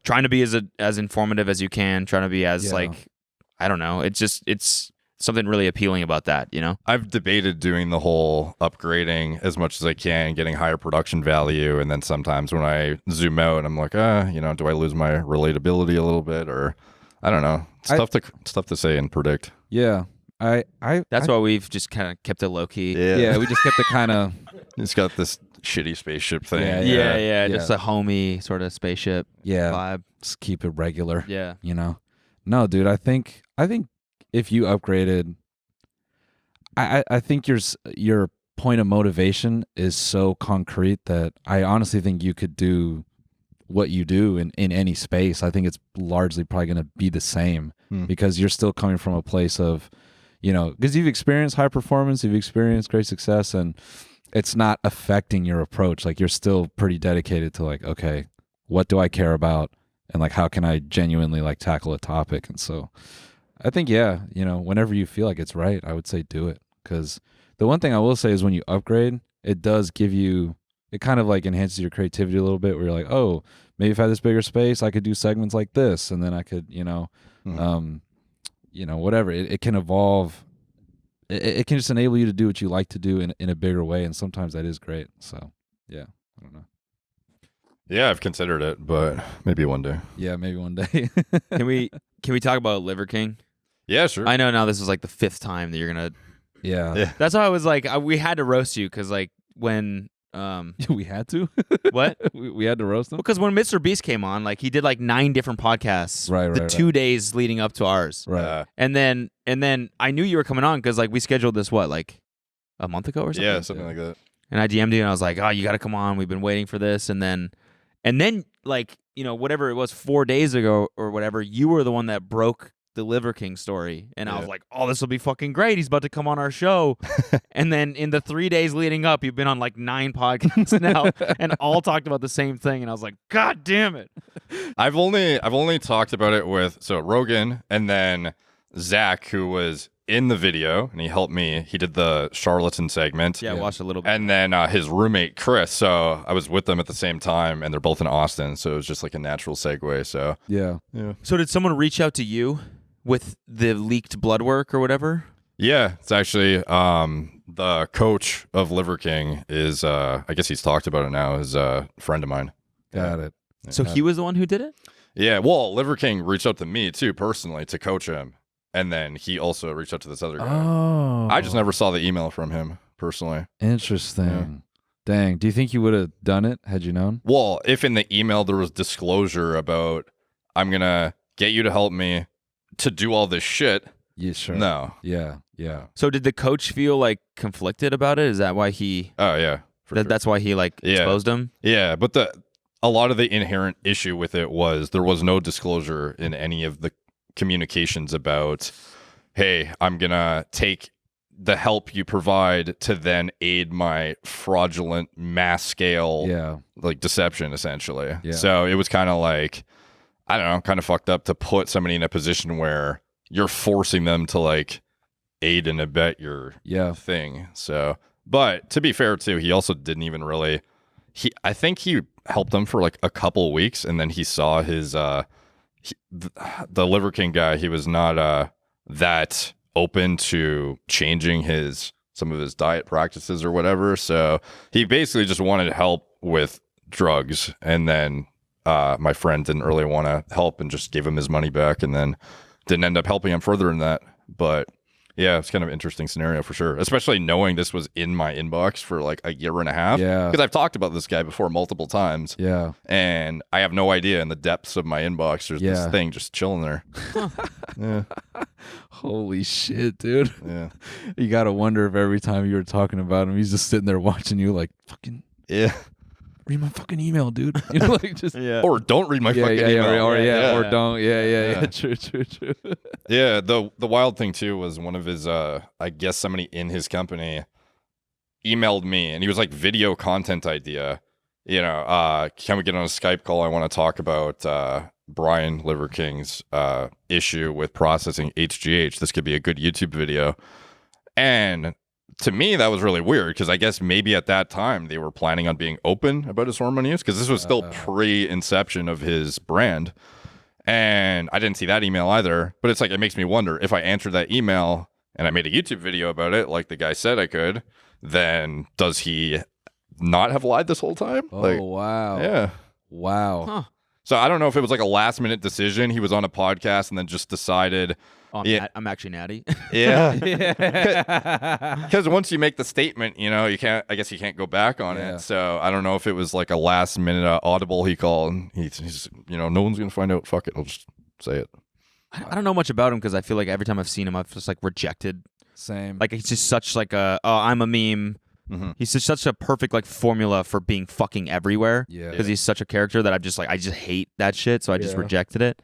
trying to be as informative as you can, trying to be as like, I don't know. It's something really appealing about that, I've debated doing the whole upgrading as much as I can, getting higher production value, and then sometimes when I zoom out, I'm like, do I lose my relatability a little bit, or I don't know. It's tough to say and predict. Yeah, That's why we've just kind of kept it low key. Yeah, we just kept it kind of. It's got this shitty spaceship thing. Yeah, just a homey sort of spaceship vibe. Just keep it regular. Yeah, No, dude, I think if you upgraded, I think your point of motivation is so concrete that I honestly think you could do what you do in any space. I think it's largely probably going to be the same because you're still coming from a place of, because you've experienced high performance, you've experienced great success, and it's not affecting your approach. Like you're still pretty dedicated to like, okay, what do I care about? And like, how can I genuinely like tackle a topic? And so I think, whenever you feel like it's right, I would say do it. Because the one thing I will say is when you upgrade, it does give you, it kind of like enhances your creativity a little bit where you're like, oh, maybe if I had this bigger space, I could do segments like this. And then I could, whatever. It can evolve. It can just enable you to do what you like to do in a bigger way. And sometimes that is great. So, yeah, I don't know. Yeah, I've considered it, but maybe one day. Yeah, maybe one day. Can we talk about Liver King? Yeah, sure. I know now this is like the 5th time that you're gonna. Yeah. That's why I was like, we had to roast you because like when we had to. What? we had to roast him because when Mr. Beast came on, like he did like 9 different podcasts. Right. 2 days leading up to ours. Right. And then I knew you were coming on because like we scheduled this like a month ago or something. Yeah, something like that. And I DM'd you and I was like, oh, you got to come on. We've been waiting for this. And then like, whatever it was 4 days ago or whatever, you were the one that broke the Liver King story. And I was like, oh, this will be fucking great. He's about to come on our show. And then in the 3 days leading up, you've been on like 9 podcasts now and all talked about the same thing. And I was like, God damn it. I've only talked about it with Rogan and then Zach, who was in the video and he helped me. He did the charlatan segment. Yeah, I watched a little bit. And then his roommate Chris. So I was with them at the same time, and they're both in Austin. So it was just like a natural segue. So yeah. So did someone reach out to you with the leaked blood work or whatever? Yeah, it's actually the coach of Liver King is I guess he's talked about it now, is a friend of mine. Got it. So he was the one who did it? Yeah, well, Liver King reached out to me too personally to coach him. And then he also reached out to this other guy. Oh. I just never saw the email from him personally. Interesting. Yeah. Dang. Do you think you would have done it had you known? Well, if in the email there was disclosure about I'm going to get you to help me to do all this shit. Yeah, sure. No. Yeah. So did the coach feel like conflicted about it? Is that why he Oh, yeah. Sure. That's why he like exposed him? Yeah, but a lot of the inherent issue with it was there was no disclosure in any of the communications about, hey, I'm gonna take the help you provide to then aid my fraudulent mass scale like deception essentially. So it was kind of like, I don't know, kind of fucked up to put somebody in a position where you're forcing them to like aid and abet your thing. So But to be fair too, he also didn't even really. I think he helped him for like a couple weeks, and then he saw his the Liver King guy. He was not that open to changing some of his diet practices or whatever. So he basically just wanted help with drugs, and then my friend didn't really want to help and just gave him his money back, and then didn't end up helping him further in that. But yeah, it's kind of an interesting scenario for sure, especially knowing this was in my inbox for like a year and a half. Yeah. Because I've talked about this guy before multiple times. Yeah. And I have no idea in the depths of my inbox there's this thing just chilling there. Yeah. Holy shit, dude. Yeah. You got to wonder if every time you were talking about him, he's just sitting there watching you like, fucking Yeah. read my fucking email, dude. You know, like just Or don't read my fucking email. or don't. Yeah. True. Yeah, the wild thing too was one of his I guess somebody in his company emailed me, and he was like, video content idea. You know, can we get on a Skype call? I want to talk about Brian Liver King's issue with processing HGH. This could be a good YouTube video. And to me, that was really weird, because I guess maybe at that time they were planning on being open about his hormone use, because this was still pre-inception of his brand. And I didn't see that email either. But it's like, it makes me wonder, if I answered that email and I made a YouTube video about it, like the guy said I could, then does he not have lied this whole time? Oh, wow. Yeah. Wow. Huh. So I don't know if it was like a last minute decision. He was on a podcast and then just decided. Oh, I'm actually natty. Yeah. Because once you make the statement, you know, I guess you can't go back on it. So I don't know if it was like a last minute audible he called. And he's, you know, no one's going to find out. Fuck it. I'll just say it. I don't know much about him, because I feel like every time I've seen him, I've just like rejected. Same. Like, he's just such like I'm a meme. Mm-hmm. He's just such a perfect like formula for being fucking everywhere. Yeah. Because he's such a character that I just hate that shit, so I just rejected it.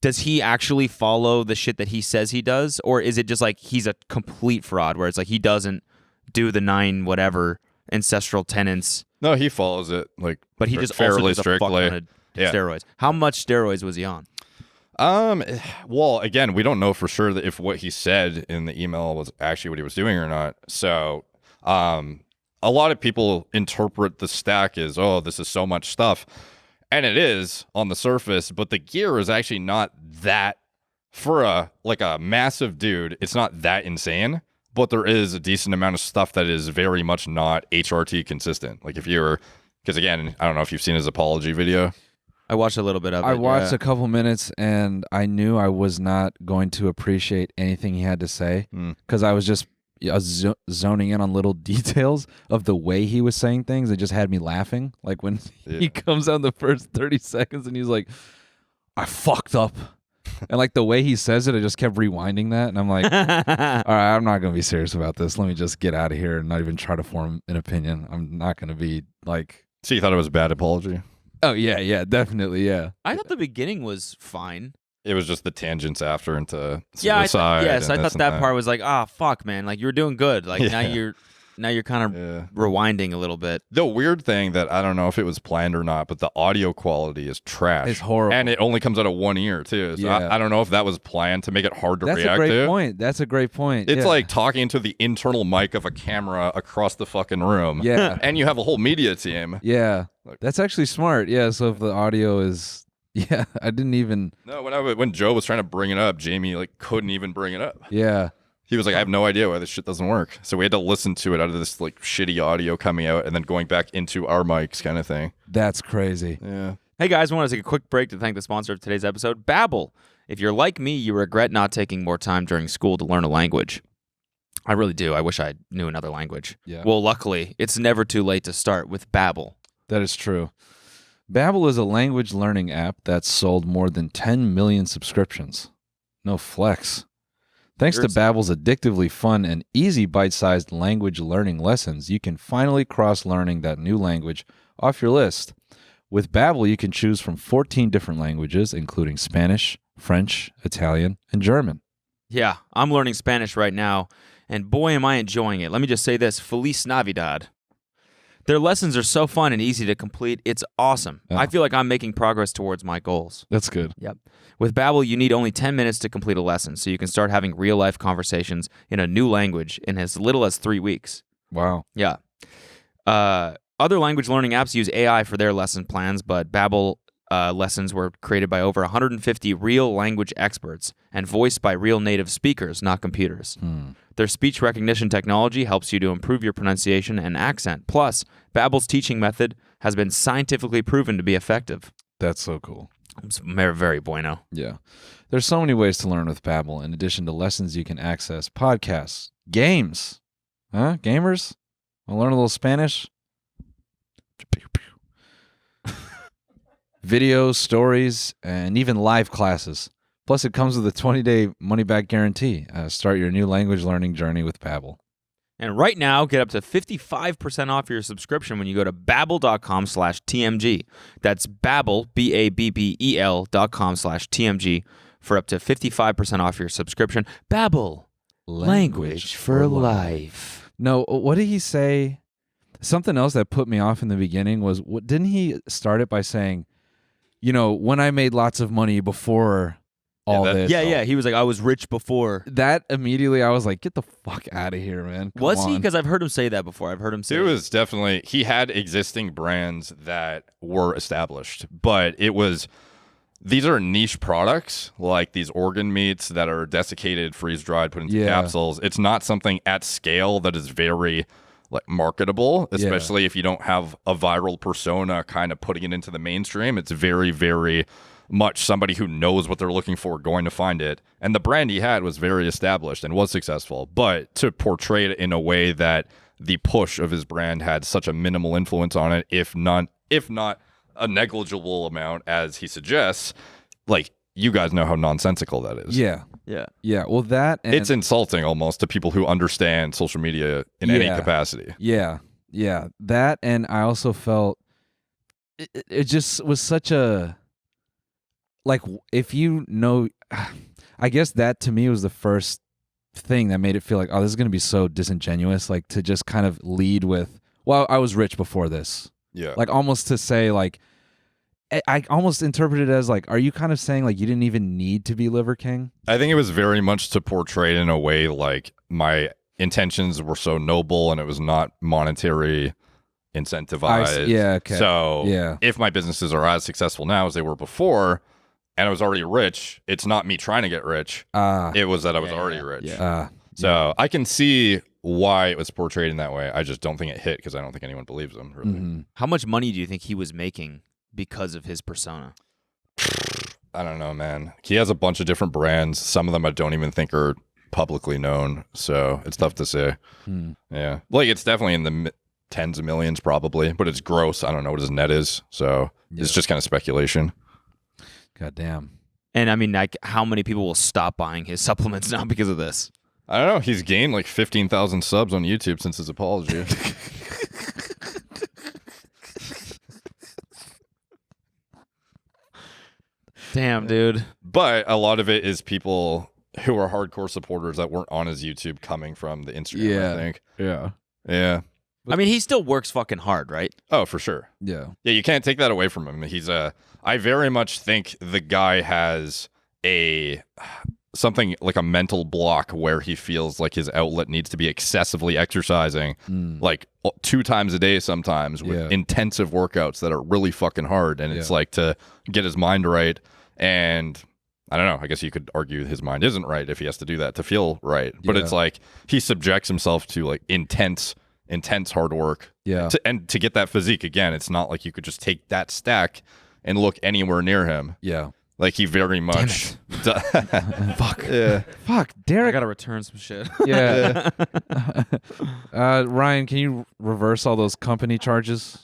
Does he actually follow the shit that he says he does, or is it just like he's a complete fraud where it's like he doesn't do the 9 whatever ancestral tenets? No, he follows it like, But he just fairly also does strictly. a fuck ton of steroids. How much steroids was he on? Well, again, we don't know for sure that if what he said in the email was actually what he was doing or not. So, a lot of people interpret the stack as, oh, this is so much stuff. And it is on the surface, but the gear is actually not that, for a massive dude, it's not that insane. But there is a decent amount of stuff that is very much not HRT consistent. Like because again, I don't know if you've seen his apology video. I watched a little bit of it. I watched a couple minutes, and I knew I was not going to appreciate anything he had to say, because I was just zoning in on little details of the way he was saying things. It just had me laughing. Like when he comes on the first 30 seconds and he's like, I fucked up. And like the way he says it, I just kept rewinding that. And I'm like, all right, I'm not going to be serious about this. Let me just get out of here and not even try to form an opinion. I'm not going to be like. So you thought it was a bad apology? Oh, yeah, definitely, yeah. I thought the beginning was fine. It was just the tangents after into I suicide. thought that part was like, fuck, man, like you were doing good. Like now you're kind of rewinding a little bit. The weird thing that I don't know if it was planned or not, but the audio quality is trash. It's horrible. And it only comes out of one ear too. So I don't know if that was planned to make it hard to react to. That's a great point. It's like talking into the internal mic of a camera across the fucking room. Yeah. And you have a whole media team. Yeah. That's actually smart. Yeah, so if the audio is I didn't even. No, when Joe was trying to bring it up, Jamie like couldn't even bring it up. Yeah. He was like, I have no idea why this shit doesn't work. So we had to listen to it out of this like shitty audio coming out and then going back into our mics kind of thing. That's crazy. Yeah. Hey guys, I want to take a quick break to thank the sponsor of today's episode, Babbel. If you're like me, you regret not taking more time during school to learn a language. I really do. I wish I knew another language. Yeah. Well, luckily, it's never too late to start with Babbel. That is true. Babbel is a language learning app that's sold more than 10 million subscriptions. No flex. Thanks to Babbel's addictively fun and easy bite-sized language learning lessons, you can finally cross learning that new language off your list. With Babbel, you can choose from 14 different languages, including Spanish, French, Italian, and German. Yeah, I'm learning Spanish right now, and boy, am I enjoying it. Let me just say this, Feliz Navidad. Their lessons are so fun and easy to complete. It's awesome. Oh. I feel like I'm making progress towards my goals. That's good. Yep. With Babbel, you need only 10 minutes to complete a lesson, so you can start having real-life conversations in a new language in as little as 3 weeks. Wow. Yeah. Other language learning apps use AI for their lesson plans, but Babbel lessons were created by over 150 real language experts and voiced by real native speakers, not computers. Their speech recognition technology helps you to improve your pronunciation and accent. Plus, Babbel's teaching method has been scientifically proven to be effective. That's so cool. It's very, very bueno. Yeah. There's so many ways to learn with Babbel. In addition to lessons, you can access podcasts, games. Huh? Gamers? Want to learn a little Spanish? Videos, stories, and even live classes. Plus, it comes with a 20-day money-back guarantee. Start your new language learning journey with Babbel. And right now, get up to 55% off your subscription when you go to babbel.com/TMG. That's Babbel, BABBEL.com/TMG for up to 55% off your subscription. Babbel, language for life. No, what did he say? Something else that put me off in the beginning was, didn't he start it by saying, when I made lots of money before all this. Yeah. He was like, I was rich before. That immediately, I was like, get the fuck out of here, man. Come Was he? on. Because I've heard him say that before. I've heard him say It was definitely, he had existing brands that were established, but these are niche products, like these organ meats that are desiccated, freeze-dried, put into capsules. It's not something at scale that is very marketable, especially if you don't have a viral persona kind of putting it into the mainstream. It's very, very much somebody who knows what they're looking for going to find it. And the brand he had was very established and was successful. But to portray it in a way that the push of his brand had such a minimal influence on it, if not a negligible amount, as he suggests, you guys know how nonsensical that is. Yeah. Well, that and It's insulting almost to people who understand social media in any capacity. Yeah. That, and I also felt it just was such a, if I guess that to me was the first thing that made it feel like, oh, this is going to be so disingenuous, to just kind of lead with, well, I was rich before this. Yeah. Almost to say, I almost interpreted it as, are you kind of saying, you didn't even need to be Liver King? I think it was very much to portray it in a way my intentions were so noble and it was not monetary incentivized. Okay. So if my businesses are as successful now as they were before, and I was already rich, it's not me trying to get rich. It was that I was already rich. So I can see why it was portrayed in that way. I just don't think it hit because I don't think anyone believes him, really. Mm-hmm. How much money do you think he was making because of his persona? I don't know, man. He has a bunch of different brands. Some of them I don't even think are publicly known, so it's tough to say. Yeah. It's definitely in the tens of millions probably, but it's gross. I don't know what his net is, so it's just kind of speculation. God damn. And I mean, how many people will stop buying his supplements now because of this? I don't know. He's gained 15,000 subs on YouTube since his apology. Damn, dude. But a lot of it is people who are hardcore supporters that weren't on his YouTube coming from the Instagram, I think. Yeah. I mean, he still works fucking hard, right? Oh, for sure. Yeah. Yeah, you can't take that away from him. I very much think the guy has something like a mental block where he feels like his outlet needs to be excessively exercising 2 times a day sometimes with intensive workouts that are really fucking hard. And it's to get his mind right. And I don't know, I guess you could argue his mind isn't right if he has to do that to feel right. But it's he subjects himself to intense hard work. Yeah. To get that physique, again, it's not like you could just take that stack and look anywhere near him. Yeah. He very much. Fuck. Yeah. Fuck, I Derek. gotta return some shit. Yeah. Ryan, can you reverse all those company charges?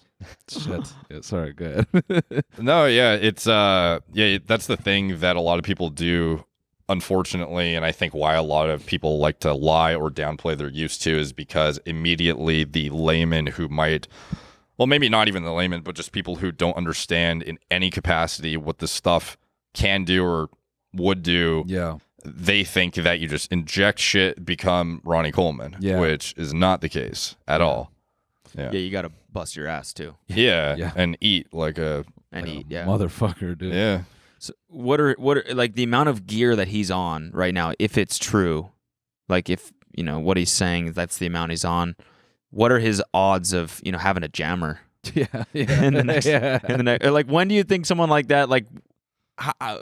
Shit. Yeah, sorry, go ahead. No, yeah, it's that's the thing that a lot of people do, unfortunately, and I think why a lot of people like to lie or downplay their use to is because immediately the layman who might, well, maybe not even the layman, but just people who don't understand in any capacity what this stuff can do or would do. Yeah. They think that you just inject shit, become Ronnie Coleman, which is not the case at all. Yeah, you gotta bust your ass too. Yeah, and eat like a motherfucker, dude. Yeah. So what are the amount of gear that he's on right now, if it's true, if what he's saying, that's the amount he's on, what are his odds of having a jammer Yeah. in the next? Yeah. In the next, like when do you think someone like that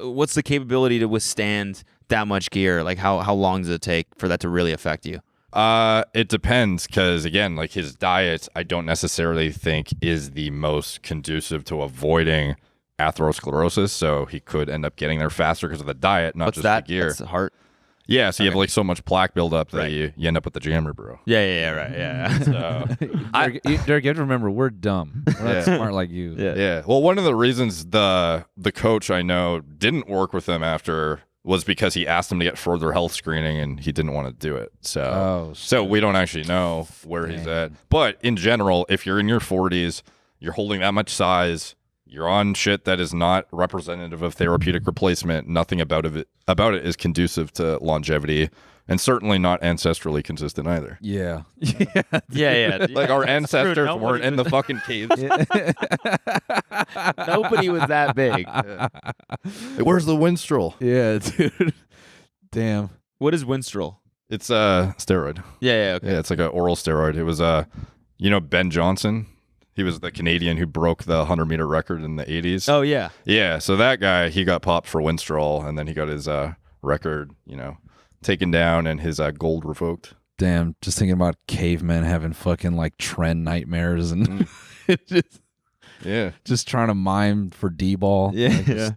what's the capability to withstand that much gear? Like how long does it take for that to really affect you? It depends, because again, like his diet, I don't necessarily think is the most conducive to avoiding atherosclerosis. So he could end up getting there faster because of the diet, not What's just that? the gear. That's the heart. Yeah, so you have like so much plaque buildup that Right. you end up with the jammer, bro. Yeah, right, yeah. So, Derek, you have to remember, we're dumb. We're not Yeah. smart like you. yeah. Well, one of the reasons the coach I know didn't work with him after was because he asked him to get further health screening and he didn't want to do it. So, so we don't actually know where he's at. But in general, if you're in your 40s, you're holding that much size, you're on shit that is not representative of therapeutic replacement, nothing about it is conducive to longevity, and certainly not ancestrally consistent either. Yeah. Yeah. Like our That's true. ancestors Nobody weren't in the was- fucking caves. Nobody was that big. Where's the Winstrol? Yeah, dude. Damn. What is Winstrol? It's a steroid. Yeah, okay. Yeah, it's like an oral steroid. It was Ben Johnson. He was the Canadian who broke the 100-meter record in the 80s. Oh yeah. Yeah, so that guy, he got popped for Winstrol, and then he got his record, taken down and his gold revoked. Damn. Just thinking about cavemen having fucking like trend nightmares and Yeah. just trying to mime for D-ball. Yeah.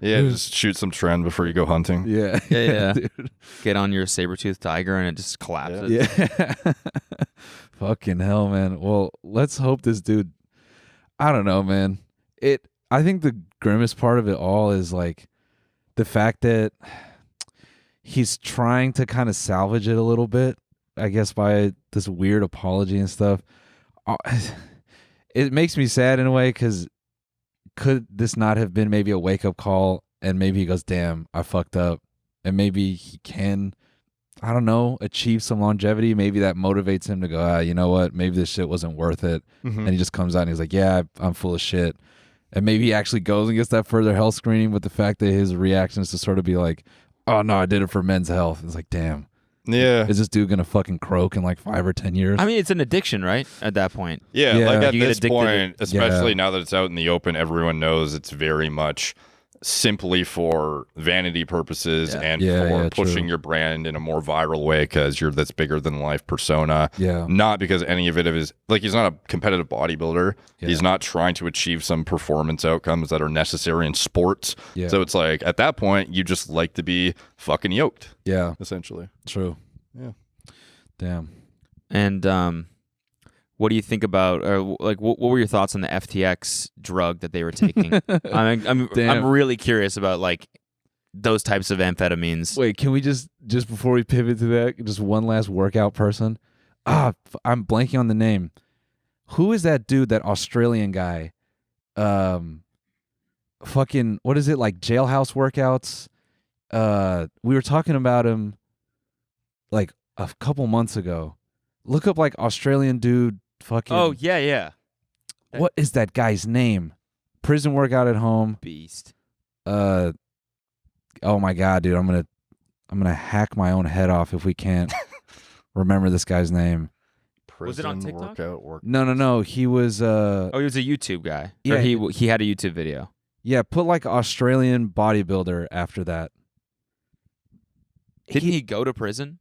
Yeah, just shoot some trend before you go hunting. Yeah. Yeah. Dude. Get on your saber-toothed tiger and it just collapses. Yeah. Fucking hell, man. Well, let's hope this dude, I don't know, man. I think the grimmest part of it all is like the fact that he's trying to kind of salvage it a little bit, I guess, by this weird apology and stuff. It makes me sad in a way, because could this not have been maybe a wake-up call, and maybe he goes, damn, I fucked up, and maybe he can, I don't know, achieve some longevity. Maybe that motivates him to go, you know what, maybe this shit wasn't worth it. Mm-hmm. And he just comes out and he's like, yeah, I'm full of shit. And maybe he actually goes and gets that further health screening, but the fact that his reaction is to sort of be like, oh no, I did it for men's health. It's like, damn. Yeah. Is this dude gonna fucking croak in like 5 or 10 years? I mean, it's an addiction, right? At that point. Yeah, Yeah. like at You get this addicted to- point, especially Yeah. now that it's out in the open, everyone knows it's very much simply for vanity purposes and Yeah, for yeah, pushing true. your brand in a more viral way because you're this bigger than life persona. Yeah. Not because any of it is like he's not a competitive bodybuilder. Yeah. He's not trying to achieve some performance outcomes that are necessary in sports. Yeah. So it's like at that point, you just like to be fucking yoked, Yeah, essentially. true. Yeah. Damn. And what do you think about, or like, what were your thoughts on the FTX drug that they were taking? I'm Damn. really curious about like those types of amphetamines. Wait, can we just before we pivot to that, just one last workout person? I'm blanking on the name. Who is that dude, that Australian guy? Fucking, what is it, like jailhouse workouts? We were talking about him like a couple months ago. Look up like Australian dude fucking. Oh yeah, What is that guy's name? Prison workout at home. beast. Oh my god, dude, I'm gonna hack my own head off if we can't remember this guy's name. Was it on Prison TikTok? work. No, he was Oh, he was a YouTube guy. Yeah. Or he had a YouTube video. yeah, put like Australian bodybuilder after that. Didn't he go to prison?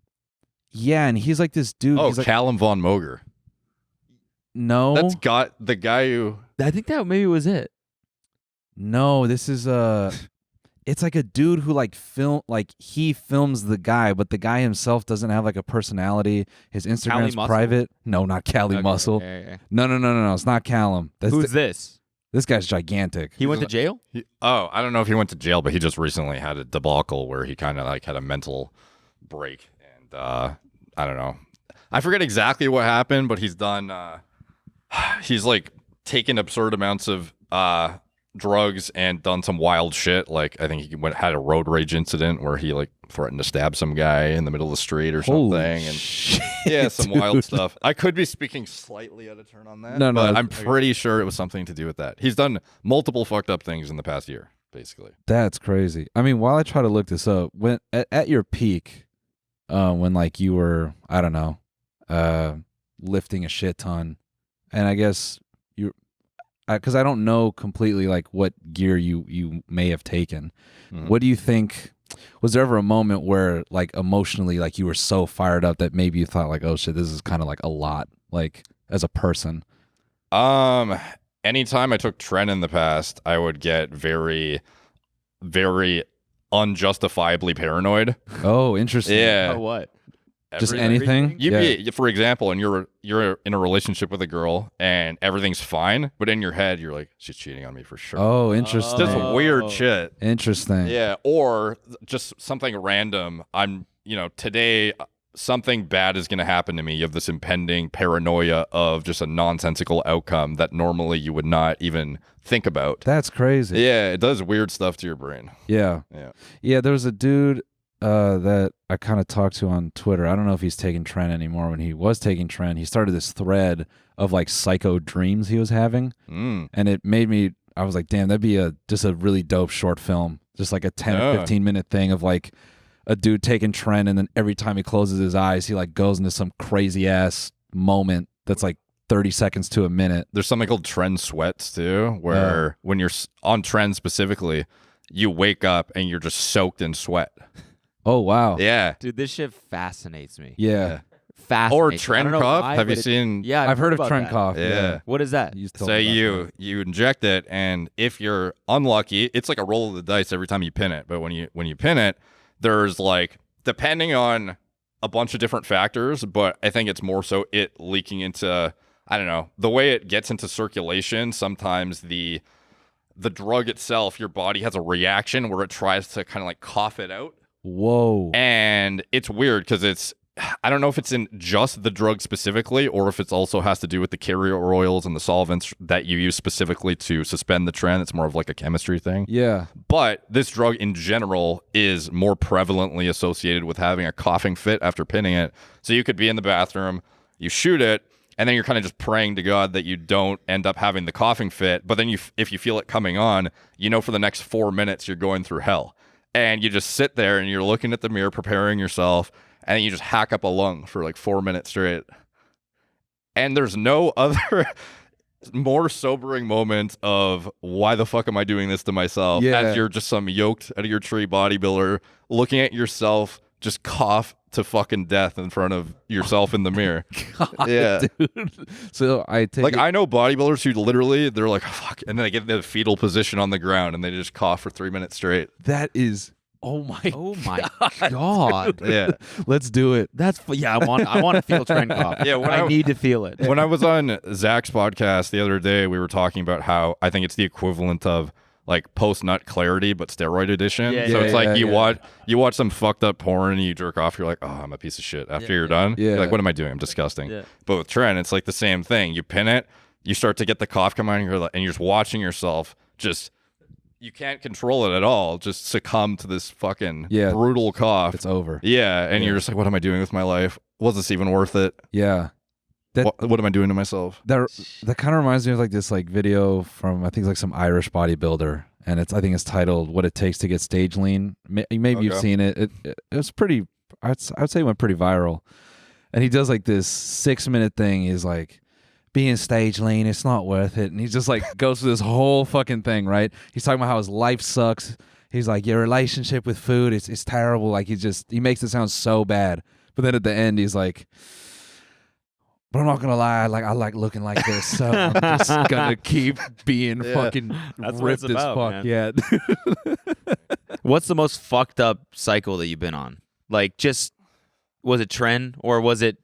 Yeah, and he's like this dude. Oh, he's like, Callum Von Moger. no, That's got the guy who. I think that maybe was it. no, this is it's like a dude who like he films the guy, but the guy himself doesn't have like a personality. His Instagram's Muscle? private. No, not Cali Okay, Muscle. okay. No, it's not Callum. That's Who's this? this guy's gigantic. He went to jail? I don't know if he went to jail, but he just recently had a debacle where he kind of like had a mental break, and I don't know. I forget exactly what happened, but he's done. He's like taken absurd amounts of drugs and done some wild shit. Like I think he had a road rage incident where he like threatened to stab some guy in the middle of the street or Holy something, and shit, yeah, some wild dude. stuff. I could be speaking slightly out of turn on that. No, but it's- I'm pretty sure it was something to do with that. He's done multiple fucked up things in the past year, basically. That's crazy. I mean, while I try to look this up, when at your peak, when like you were, I don't know, lifting a shit ton, and I guess because I don't know completely like what gear you may have taken. What do you think? Was there ever a moment where like emotionally like you were so fired up that maybe you thought like, oh shit, this is kind of like a lot, like as a person? Anytime I took tren in the past, I would get very, very unjustifiably paranoid. Oh, interesting. Yeah. Oh, what? Just anything? For example, and you're in a relationship with a girl and everything's fine, but in your head you're like, she's cheating on me for sure. Oh, interesting. Just weird shit. Interesting. Yeah, or just something random. Today something bad is going to happen to me. You have this impending paranoia of just a nonsensical outcome that normally you would not even think about. That's crazy. Yeah, it does weird stuff to your brain. Yeah. There was a dude that I kind of talked to on Twitter. I don't know if he's taking tren anymore. When he was taking tren, he started this thread of like psycho dreams he was having, and it made me. I was like, damn, that'd be just a really dope short film, just like a 10 or 15-minute thing of like a dude taking tren, and then every time he closes his eyes, he like goes into some crazy ass moment that's like 30 seconds to a minute. There's something called tren sweats too, where when you're on tren specifically, you wake up and you're just soaked in sweat. Oh, wow. Yeah. Dude, this shit fascinates me. Yeah. Fascinates Or me. I tren don't know cough. why, Have you but seen? Yeah, I've heard of about tren that. cough. Yeah. What is that? So you inject it, and if you're unlucky, it's like a roll of the dice every time you pin it. But when you pin it, there's like, depending on a bunch of different factors, but I think it's more so it leaking into, I don't know, the way it gets into circulation. Sometimes the drug itself, your body has a reaction where it tries to kind of like cough it out. Whoa. And it's weird because I don't know if it's in just the drug specifically, or if it also has to do with the carrier oils and the solvents that you use specifically to suspend the tren. It's more of like a chemistry thing. Yeah. But this drug in general is more prevalently associated with having a coughing fit after pinning it. So you could be in the bathroom, you shoot it, and then you're kind of just praying to God that you don't end up having the coughing fit. But then if you feel it coming on, for the next 4 minutes you're going through hell. And you just sit there and you're looking at the mirror, preparing yourself, and then you just hack up a lung for like 4 minutes straight. And there's no other more sobering moment of why the fuck am I doing this to myself? Yeah. As you're just some yoked out of your tree bodybuilder looking at yourself just cough to fucking death in front of yourself in the mirror. Yeah. Dude. So I take Like, I know bodybuilders who literally, they're like, fuck, and then they get in the fetal position on the ground and they just cough for 3 minutes straight. that is oh my God. Yeah. let's do it. I want to feel tren cough. Yeah, when I I- need to feel it. When I was on Zach's podcast the other day, we were talking about how I think it's the equivalent of like post-nut clarity, but steroid edition. Yeah, So yeah, it's like yeah. you watch some fucked up porn and you jerk off, you're like, oh, I'm a piece of shit. After you're done, Yeah. you're like, what am I doing? I'm disgusting. Yeah. But with tren, it's like the same thing. You pin it, you start to get the cough come on, and you're just watching yourself just, you can't control it at all, just succumb to this fucking Yeah. brutal cough. It's over. Yeah, and you're just like, what am I doing with my life? Was this even worth it? Yeah. What am I doing to myself? That kind of reminds me of like this like video from I think it's like some Irish bodybuilder, and I think it's titled "What It Takes to Get Stage Lean." Maybe you've Okay. seen it. It was pretty. I'd say it went pretty viral. And he does like this 6-minute thing. He's like, being stage lean, it's not worth it. And he just like goes through this whole fucking thing, right? He's talking about how his life sucks. He's like, your relationship with food is terrible. Like he makes it sound so bad. But then at the end, he's like, but I'm not gonna lie, I like looking like this, so I'm just gonna keep being fucking That's what ripped it's as about, fuck. Yeah. What's the most fucked up cycle that you've been on? Like, just, was it tren, or was it,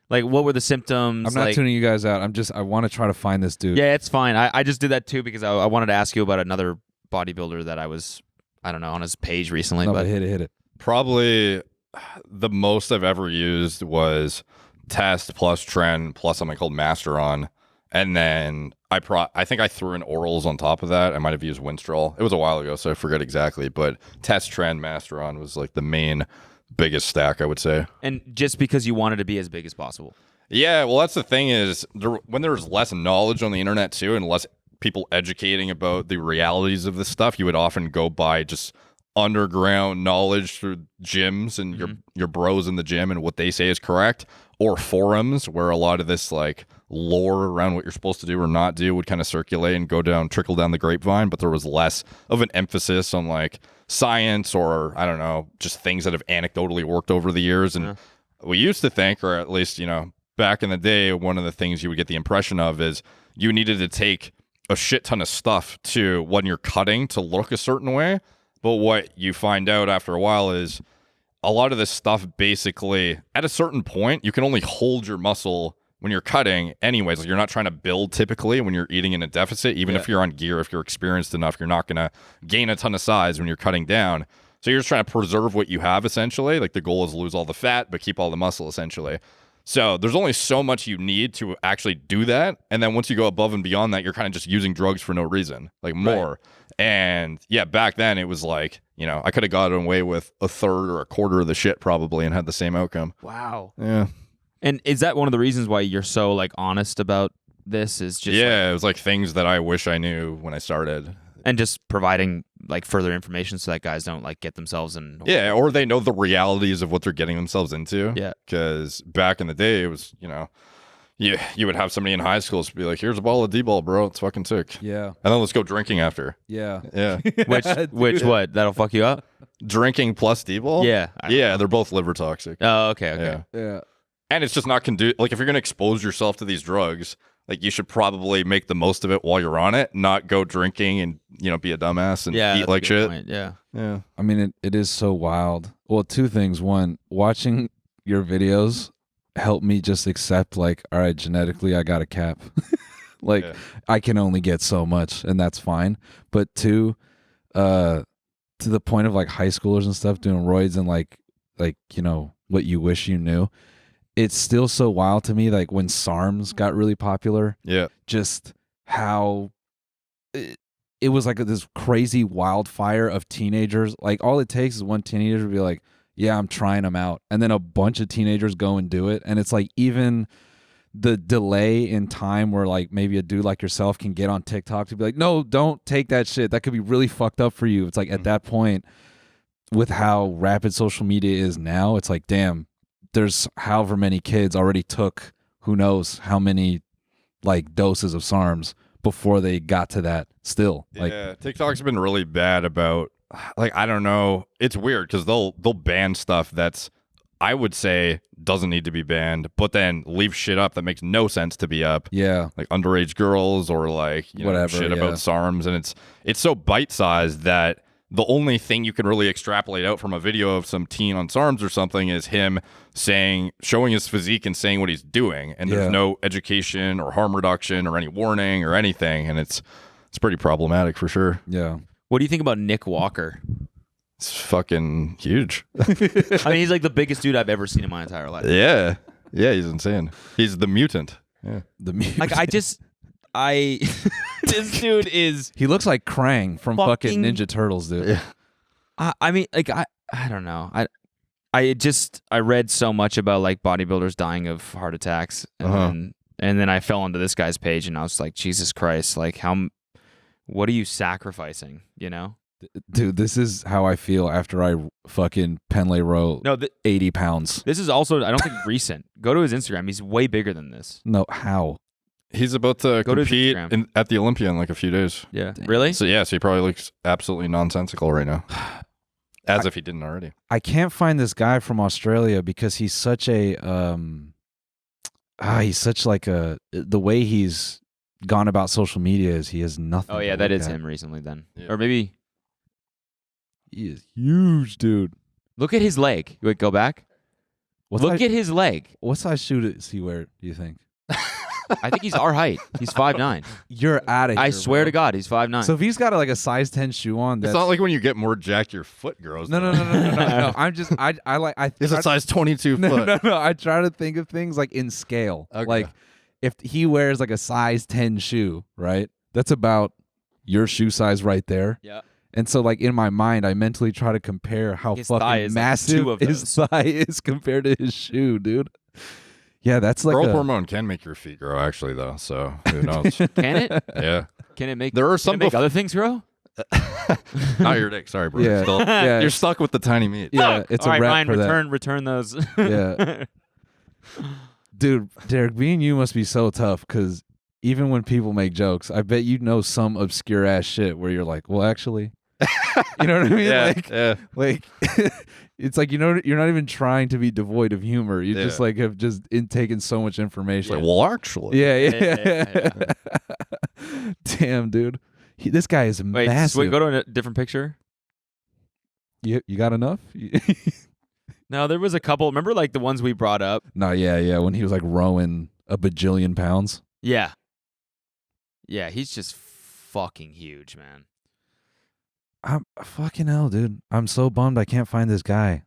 like, what were the symptoms? I'm not like, tuning you guys out. I want to try to find this dude. Yeah, it's fine. I just did that too because I wanted to ask you about another bodybuilder that I was, I don't know, on his page recently. No, but but hit it. Probably the most I've ever used was test plus tren plus something called Masteron. And then I think I threw in orals on top of that. I might have used Winstrol. It was a while ago, so I forget exactly. But test, tren, Masteron was like the main biggest stack, I would say. And just because you wanted to be as big as possible. Yeah, well, that's the thing is when there's less knowledge on the internet too, and less people educating about the realities of this stuff, you would often go by just underground knowledge through gyms and your bros in the gym and what they say is correct, or forums where a lot of this like lore around what you're supposed to do or not do would kind of circulate and trickle down the grapevine, but there was less of an emphasis on like science or I don't know, just things that have anecdotally worked over the years. And we used to think, or at least, you know, back in the day, one of the things you would get the impression of is you needed to take a shit ton of stuff to when you're cutting to look a certain way. But what you find out after a while is a lot of this stuff basically, at a certain point, you can only hold your muscle when you're cutting anyways. Like you're not trying to build typically when you're eating in a deficit. Even if you're on gear, if you're experienced enough, you're not going to gain a ton of size when you're cutting down. So you're just trying to preserve what you have essentially. Like the goal is lose all the fat, but keep all the muscle essentially. So there's only so much you need to actually do that. And then once you go above and beyond that, you're kind of just using drugs for no reason, like more. Right. And yeah, back then it was like, you know, I could have gotten away with a third or a quarter of the shit probably and had the same outcome. Wow. Yeah. And is that one of the reasons why you're so like honest about this? Is just it was like things that I wish I knew when I started. And just providing like further information so that guys don't like get themselves in. Yeah, or they know the realities of what they're getting themselves into. Yeah. Because back in the day, it was, you know, you would have somebody in high school be like, here's a ball of D-ball, bro. It's fucking sick. Yeah. And then let's go drinking after. Yeah. Yeah. Which what? That'll fuck you up? Drinking plus D-ball? Yeah. Yeah, they're both liver toxic. Oh, okay. Yeah. And it's just not like if you're going to expose yourself to these drugs, like you should probably make the most of it while you're on it, not go drinking and, you know, be a dumbass and eat like shit. Point. Yeah. Yeah. I mean, it is so wild. Well, two things. One, watching your videos helped me just accept like, all right, genetically, I got a cap. Like I can only get so much and that's fine. But two, to the point of like high schoolers and stuff doing roids and like, you know, what you wish you knew. It's still so wild to me, like when SARMs got really popular. Yeah. Just how it was like this crazy wildfire of teenagers. Like all it takes is one teenager to be like, yeah, I'm trying them out. And then a bunch of teenagers go and do it. And it's like even the delay in time where like maybe a dude like yourself can get on TikTok to be like, no, don't take that shit. That could be really fucked up for you. It's like at that point, with how rapid social media is now, it's like, damn, there's however many kids already took who knows how many like doses of SARMs before they got to that still. Like, yeah, TikTok's been really bad about like, I don't know. It's weird because they'll ban stuff that's, I would say, doesn't need to be banned, but then leave shit up that makes no sense to be up. Yeah. Like underage girls or like, you know, whatever shit about SARMs. And it's so bite-sized that the only thing you can really extrapolate out from a video of some teen on SARMs or something is him showing his physique and saying what he's doing. And there's no education or harm reduction or any warning or anything. And it's pretty problematic for sure. Yeah. What do you think about Nick Walker? It's fucking huge. I mean, he's like the biggest dude I've ever seen in my entire life. Yeah. Yeah, he's insane. He's the mutant. Yeah. The mutant. Like this dude is. He looks like Krang from fucking Ninja Turtles, dude. Yeah. I mean, like I don't know. I read so much about like bodybuilders dying of heart attacks, and then I fell onto this guy's page, and I was like, Jesus Christ! Like, what are you sacrificing? You know, dude. This is how I feel after I fucking Penley row 80 pounds. This is also, I don't think recent. Go to his Instagram. He's way bigger than this. No, how? He's about to compete at the Olympia in like a few days. Yeah. Really? So so he probably looks absolutely nonsensical right now. As if he didn't already. I can't find this guy from Australia because he's such a the way he's gone about social media is he has nothing. Oh yeah, that is him recently then. Yeah. Or maybe he is huge, dude. Look at his leg. Wait, go back. Look at his leg. What size shoe does he wear, do you think? I think he's our height. He's 5'9". You're out of here. I swear to God, he's 5'9". So if he's got like a size 10 shoe on, it's not like when you get more jacked, your foot grows. No. I'm just It's a size 22 foot. No. I try to think of things like in scale. Okay. Like if he wears like a size 10 shoe, right? That's about your shoe size right there. Yeah. And so like in my mind, I mentally try to compare how his fucking massive his thigh is compared to his shoe, dude. Yeah, that's like growth hormone can make your feet grow, actually, though. So who knows? Can it? Yeah. Can it make? There are some make other things grow? Not your dick. Sorry, bro. Yeah. Still, Yeah. you're stuck with the tiny meat. Yeah, it's All a right, wrap Ryan, for that. return those. Yeah. Dude, Derek, me and you must be so tough because even when people make jokes, I bet you know some obscure ass shit where you're like, well, actually, you know what I mean? Yeah. Like it's like, you're not even trying to be devoid of humor. You just Yeah. like have just taken so much information. Like, well, actually. Yeah. Damn, dude. This guy is Wait, massive. wait, go to a different picture. You got enough? No, there was a couple. Remember, like the ones we brought up? No, yeah. When he was like rowing a bajillion pounds. Yeah. Yeah, he's just fucking huge, man. I'm fucking hell, dude. I'm so bummed I can't find this guy.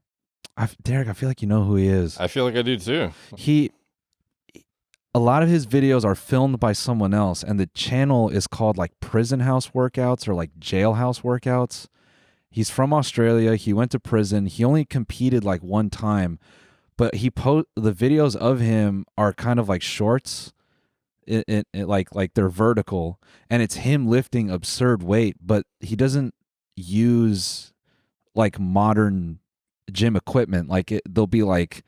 Derek, I feel like you know who he is. I feel like I do too. A lot of his videos are filmed by someone else, and the channel is called like Prison House Workouts or like Jailhouse Workouts. He's from Australia. He went to prison. He only competed like one time, but the videos of him are kind of like shorts. Like they're vertical, and it's him lifting absurd weight, but he doesn't use like modern gym equipment. Like they'll be like,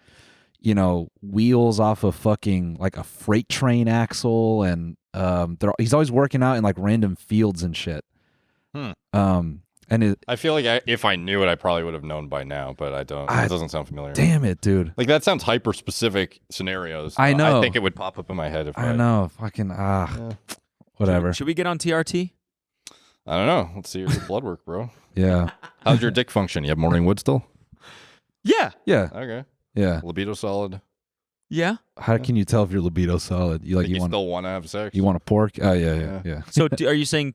wheels off of fucking like a freight train axle, and he's always working out in like random fields and shit. And I feel like if I knew it, I probably would have known by now, but I don't. It doesn't sound familiar. Damn it, dude. Like that sounds hyper specific scenarios. I know. I think it would pop up in my head if I know. Fucking whatever. Should we get on TRT? I don't know. Let's see your blood work, bro. Yeah. How's your dick function? You have morning wood still? Yeah. Yeah. Okay. Yeah. Libido solid. Yeah. How can you tell if your libido's solid? You You still want to have sex? You want a pork? Oh yeah. So are you saying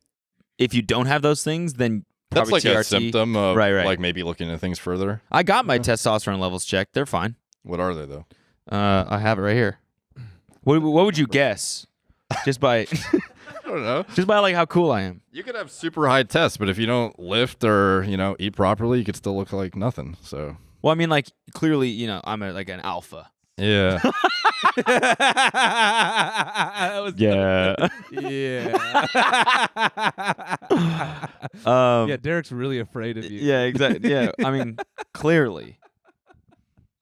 if you don't have those things, then That's probably like TRT? a symptom of Right. like maybe looking at things further. I got my testosterone levels checked. They're fine. What are they though? I have it right here. What would you guess? Just by I don't know. just by like how cool I am. You could have super high tests, but if you don't lift or eat properly, you could still look like nothing. So Well, I mean, like clearly, I'm like an alpha. yeah. Yeah. Yeah, Derek's really afraid of you. Yeah, exactly. Yeah, I mean, clearly.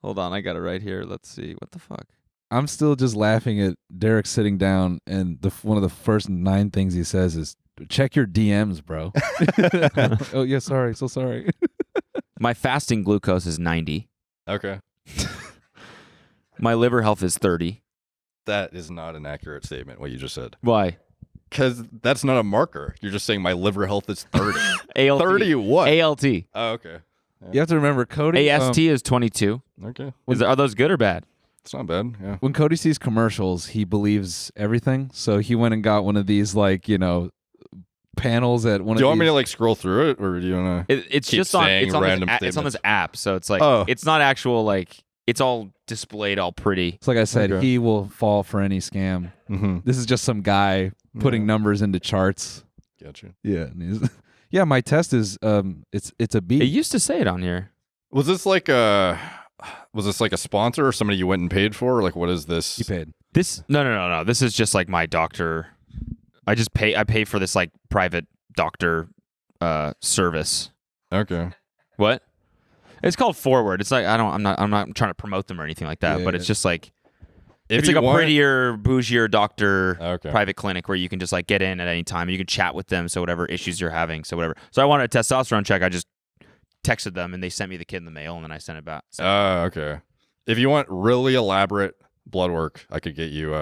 Hold on, I got it right here. Let's see. What the fuck? I'm still just laughing at Derek sitting down, and one of the first 9 things he says is, "Check your DMs, bro." Oh yeah, sorry, so sorry. My fasting glucose is 90. Okay. My liver health is 30. That is not an accurate statement, what you just said. Why? Because that's not a marker. You're just saying my liver health is 30. ALT. 30 what? ALT. Oh, okay. You have to remember, Cody. AST is 22. Okay. Are those good or bad? It's not bad. Yeah. When Cody sees commercials, he believes everything. So he went and got one of these, like, panels at one of Do you want these. me to like scroll through it, or do you want to? It's Keep just on. saying It's on, random it's on this statements. app, so it's like Oh. it's not actual like it's all displayed all pretty. It's like I said, Okay. he will fall for any scam. Mm-hmm. This is just some guy putting numbers into charts. Gotcha. Yeah. And yeah, my test is it's a B. It used to say it on here. Was this like a sponsor or somebody you went and paid for? Or like, what is this? You paid. This no. This is just like my doctor. I pay for this like private doctor service. Okay. What? It's called Forward. It's like I'm not trying to promote them or anything like that, Yeah, but it's yeah. just like If it's like you a want- prettier, bougier doctor Okay. private clinic where you can just like get in at any time. You can chat with them. So whatever issues you're having, so whatever. So I wanted a testosterone check. I just texted them and they sent me the kit in the mail and then I sent it back. So Okay. If you want really elaborate blood work, I could get you.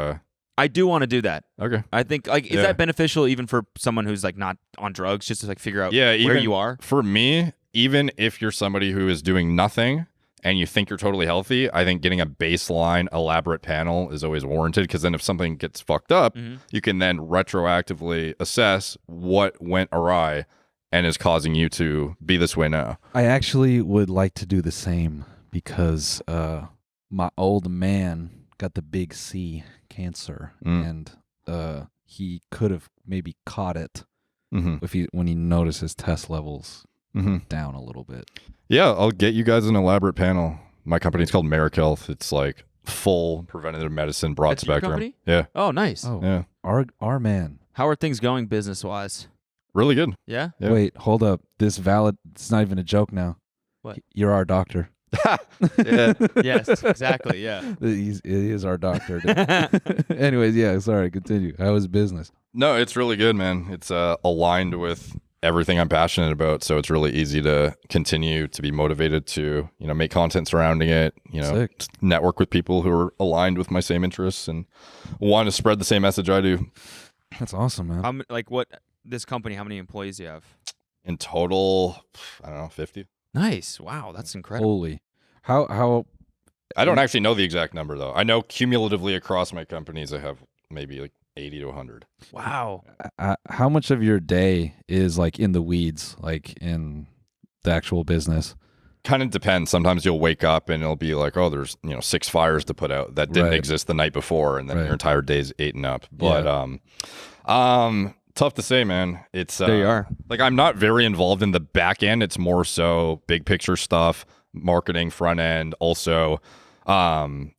I do want to do that. Okay. I think like is Yeah. that beneficial even for someone who's like not on drugs, just to like figure out Yeah. where Even you are? For me, even if you're somebody who is doing nothing and you think you're totally healthy, I think getting a baseline elaborate panel is always warranted, because then if something gets fucked up, you can then retroactively assess what went awry and is causing you to be this way now. I actually would like to do the same because my old man got the big C, cancer, and he could have maybe caught it when he noticed his test levels down a little bit. Yeah, I'll get you guys an elaborate panel. My company's called Merrick Health. It's like full preventative medicine, broad That's your spectrum. company? Yeah. Oh, nice. Oh, Yeah. our man. How are things going business wise? Really good. Yeah. Yeah. Wait, hold up. It's not even a joke now. What? You're our doctor. Yeah. Yes. Exactly. Yeah. He is our doctor. Anyways, yeah, sorry, continue. How was business? No, it's really good, man. It's aligned with everything I'm passionate about, so it's really easy to continue to be motivated to, make content surrounding it, Sick. network with people who are aligned with my same interests and want to spread the same message I do. That's awesome, man. This company, how many employees do you have? In total, I don't know, 50. Nice. Wow, that's incredible. Holy. How I don't actually know the exact number though. I know cumulatively across my companies I have maybe like 80 to 100. Wow. how much of your day is like in the weeds, like in the actual business? Kind of depends. Sometimes you'll wake up and it'll be like, oh, there's 6 fires to put out that didn't Right. exist the night before, and then Right. your entire day's eaten up. But tough to say, man. It's There you are. Like I'm not very involved in the back end. It's more so big picture stuff, marketing, front end, also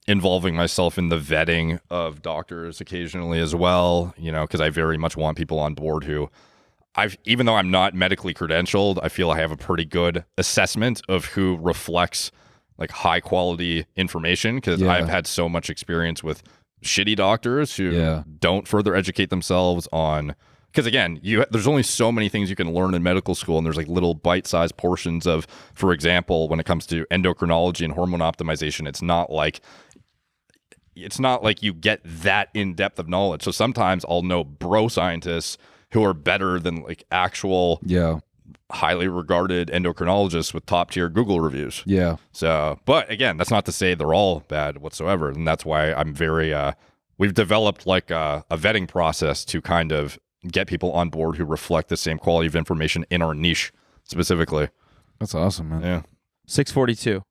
involving myself in the vetting of doctors occasionally as well, because I very much want people on board who even though I'm not medically credentialed, I feel I have a pretty good assessment of who reflects like high quality information, because Yeah. I've had so much experience with shitty doctors who Yeah. don't further educate themselves on, because again, there's only so many things you can learn in medical school, and there's like little bite-sized portions of, for example, when it comes to endocrinology and hormone optimization, it's not like you get that in-depth of knowledge. So sometimes I'll know bro scientists who are better than like actual Yeah. highly regarded endocrinologists with top-tier Google reviews. Yeah. So, but again, that's not to say they're all bad whatsoever, and that's why I'm very we've developed like a vetting process to kind of get people on board who reflect the same quality of information in our niche specifically. That's awesome, man. Yeah. 642.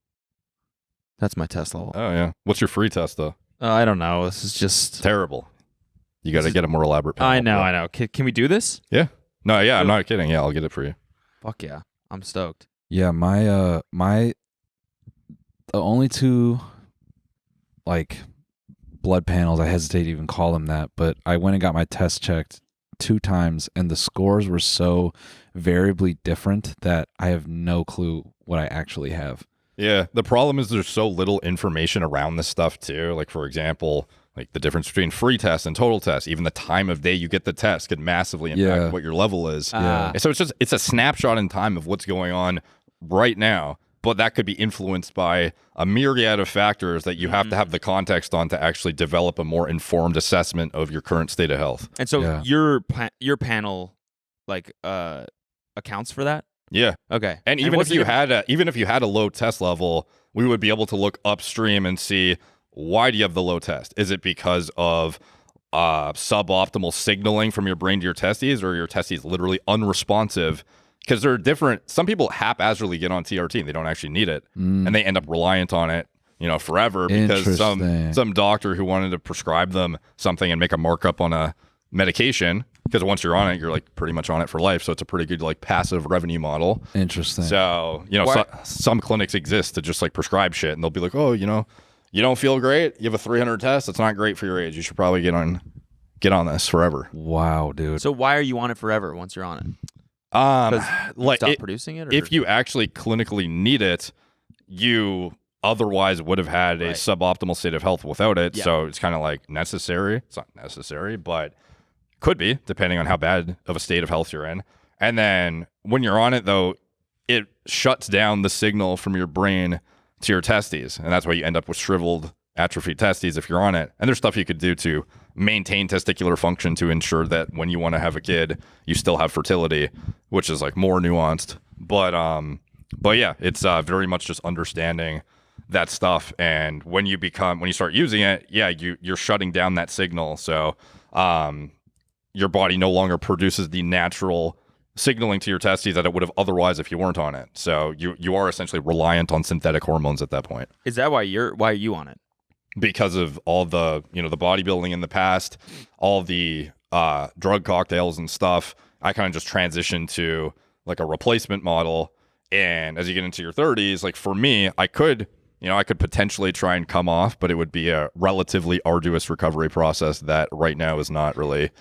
That's my test level. Oh yeah. What's your free test though? I don't know. This is just. Terrible. You got to get a more elaborate panel. I know. Can we do this? Yeah. No, yeah, I'm not kidding. Yeah, I'll get it for you. Fuck yeah. I'm stoked. Yeah, the only 2 like blood panels, I hesitate to even call them that, but I went and got my test checked 2 times, and the scores were so variably different that I have no clue what I actually have. Yeah, the problem is there's so little information around this stuff too. Like for example, like the difference between free tests and total tests, even the time of day you get the test could massively impact Yeah. what your level is. Yeah. So it's a snapshot in time of what's going on right now, but that could be influenced by a myriad of factors that you have to have the context on to actually develop a more informed assessment of your current state of health. And so Yeah. your panel like accounts for that? Yeah. Okay. And even if you had a low test level, we would be able to look upstream and see, why do you have the low test? Is it because of suboptimal signaling from your brain to your testes, or your testes literally unresponsive? Because they're different. Some people haphazardly get on TRT and they don't actually need it, and they end up reliant on it, forever, because Interesting. some doctor who wanted to prescribe them something and make a markup on a medication, because once you're on it, you're like pretty much on it for life. So it's a pretty good like passive revenue model. Interesting. So, some clinics exist to just like prescribe shit, and they'll be like, oh, you don't feel great. You have a 300 test. It's not great for your age. You should probably get on this forever. Wow, dude. So why are you on it forever once you're on it? Like Stop producing it? Or? if you actually clinically need it, you otherwise would have had a Right. suboptimal state of health without it. Yeah. So it's kind of like necessary. It's not necessary, but could be, depending on how bad of a state of health you're in. And then when you're on it, though, it shuts down the signal from your brain to your testes. And that's why you end up with shriveled, atrophied testes if you're on it. And there's stuff you could do to maintain testicular function to ensure that when you want to have a kid, you still have fertility, which is like more nuanced. But yeah, it's very much just understanding that stuff. And when you start using it, yeah, you're shutting down that signal. So your body no longer produces the natural signaling to your testes that it would have otherwise if you weren't on it. So you are essentially reliant on synthetic hormones at that point. Is that why are you on it? Because of all the the bodybuilding in the past, all the drug cocktails and stuff, I kind of just transitioned to like a replacement model. And as you get into your 30s, like for me, I could potentially try and come off, but it would be a relatively arduous recovery process that right now is not really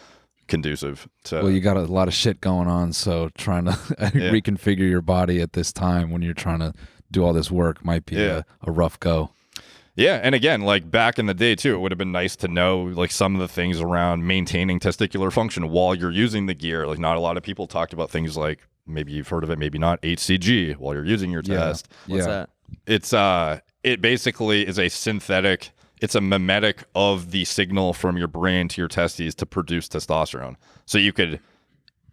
conducive to. Well, you got a lot of shit going on, so trying to reconfigure your body at this time when you're trying to do all this work might be a rough go. Yeah, and again, like back in the day too, it would have been nice to know like some of the things around maintaining testicular function while you're using the gear. Like not a lot of people talked about things like, maybe you've heard of it, maybe not, HCG while you're using your test. What's that? It's it basically is a synthetic, it's a mimetic of the signal from your brain to your testes to produce testosterone. So you could,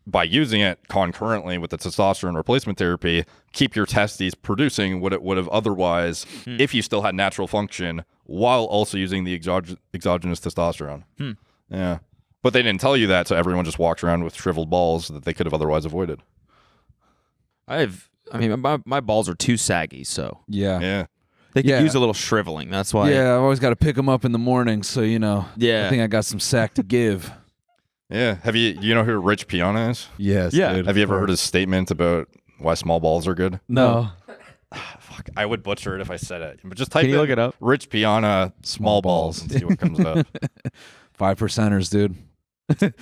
by using it concurrently with the testosterone replacement therapy, keep your testes producing what it would have otherwise if you still had natural function while also using the exogenous testosterone. Yeah. But they didn't tell you that, so everyone just walks around with shriveled balls that they could have otherwise avoided. I mean, my balls are too saggy, so Yeah. they could use a little shriveling. That's why. Yeah, I've always got to pick them up in the morning, so I think I got some sack to give. Yeah. Do you know who Rich Piana is? Yes. Yeah. Dude, Have you ever heard his statement about why small balls are good? No. Fuck, I would butcher it if I said it. But just type Can you in look it up? Rich Piana small balls and see what comes up. 5%ers, dude.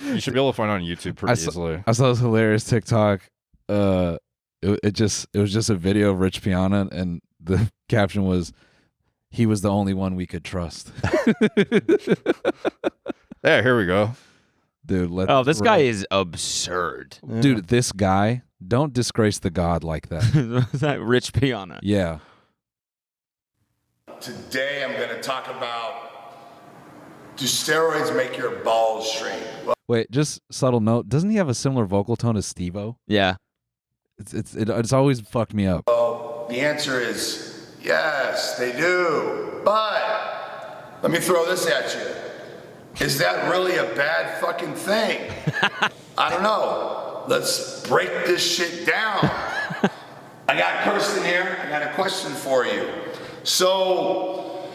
You should be able to find it on YouTube pretty easily. I saw this hilarious TikTok. It was just a video of Rich Piana, and the caption was, "He was the only one we could trust." Yeah, here we go. Dude, this guy is absurd. Dude, this guy, don't disgrace the god like that. Is that Rich Piana? Yeah. Today I'm going to talk about, do steroids make your balls shrink? Well, Wait, just subtle note. Doesn't he have a similar vocal tone as Steve-O? Yeah. It's always fucked me up. the answer is yes, they do. But let me throw this at you. Is that really a bad fucking thing? I don't know. Let's break this shit down. I got Kirsten here. I got a question for you. So,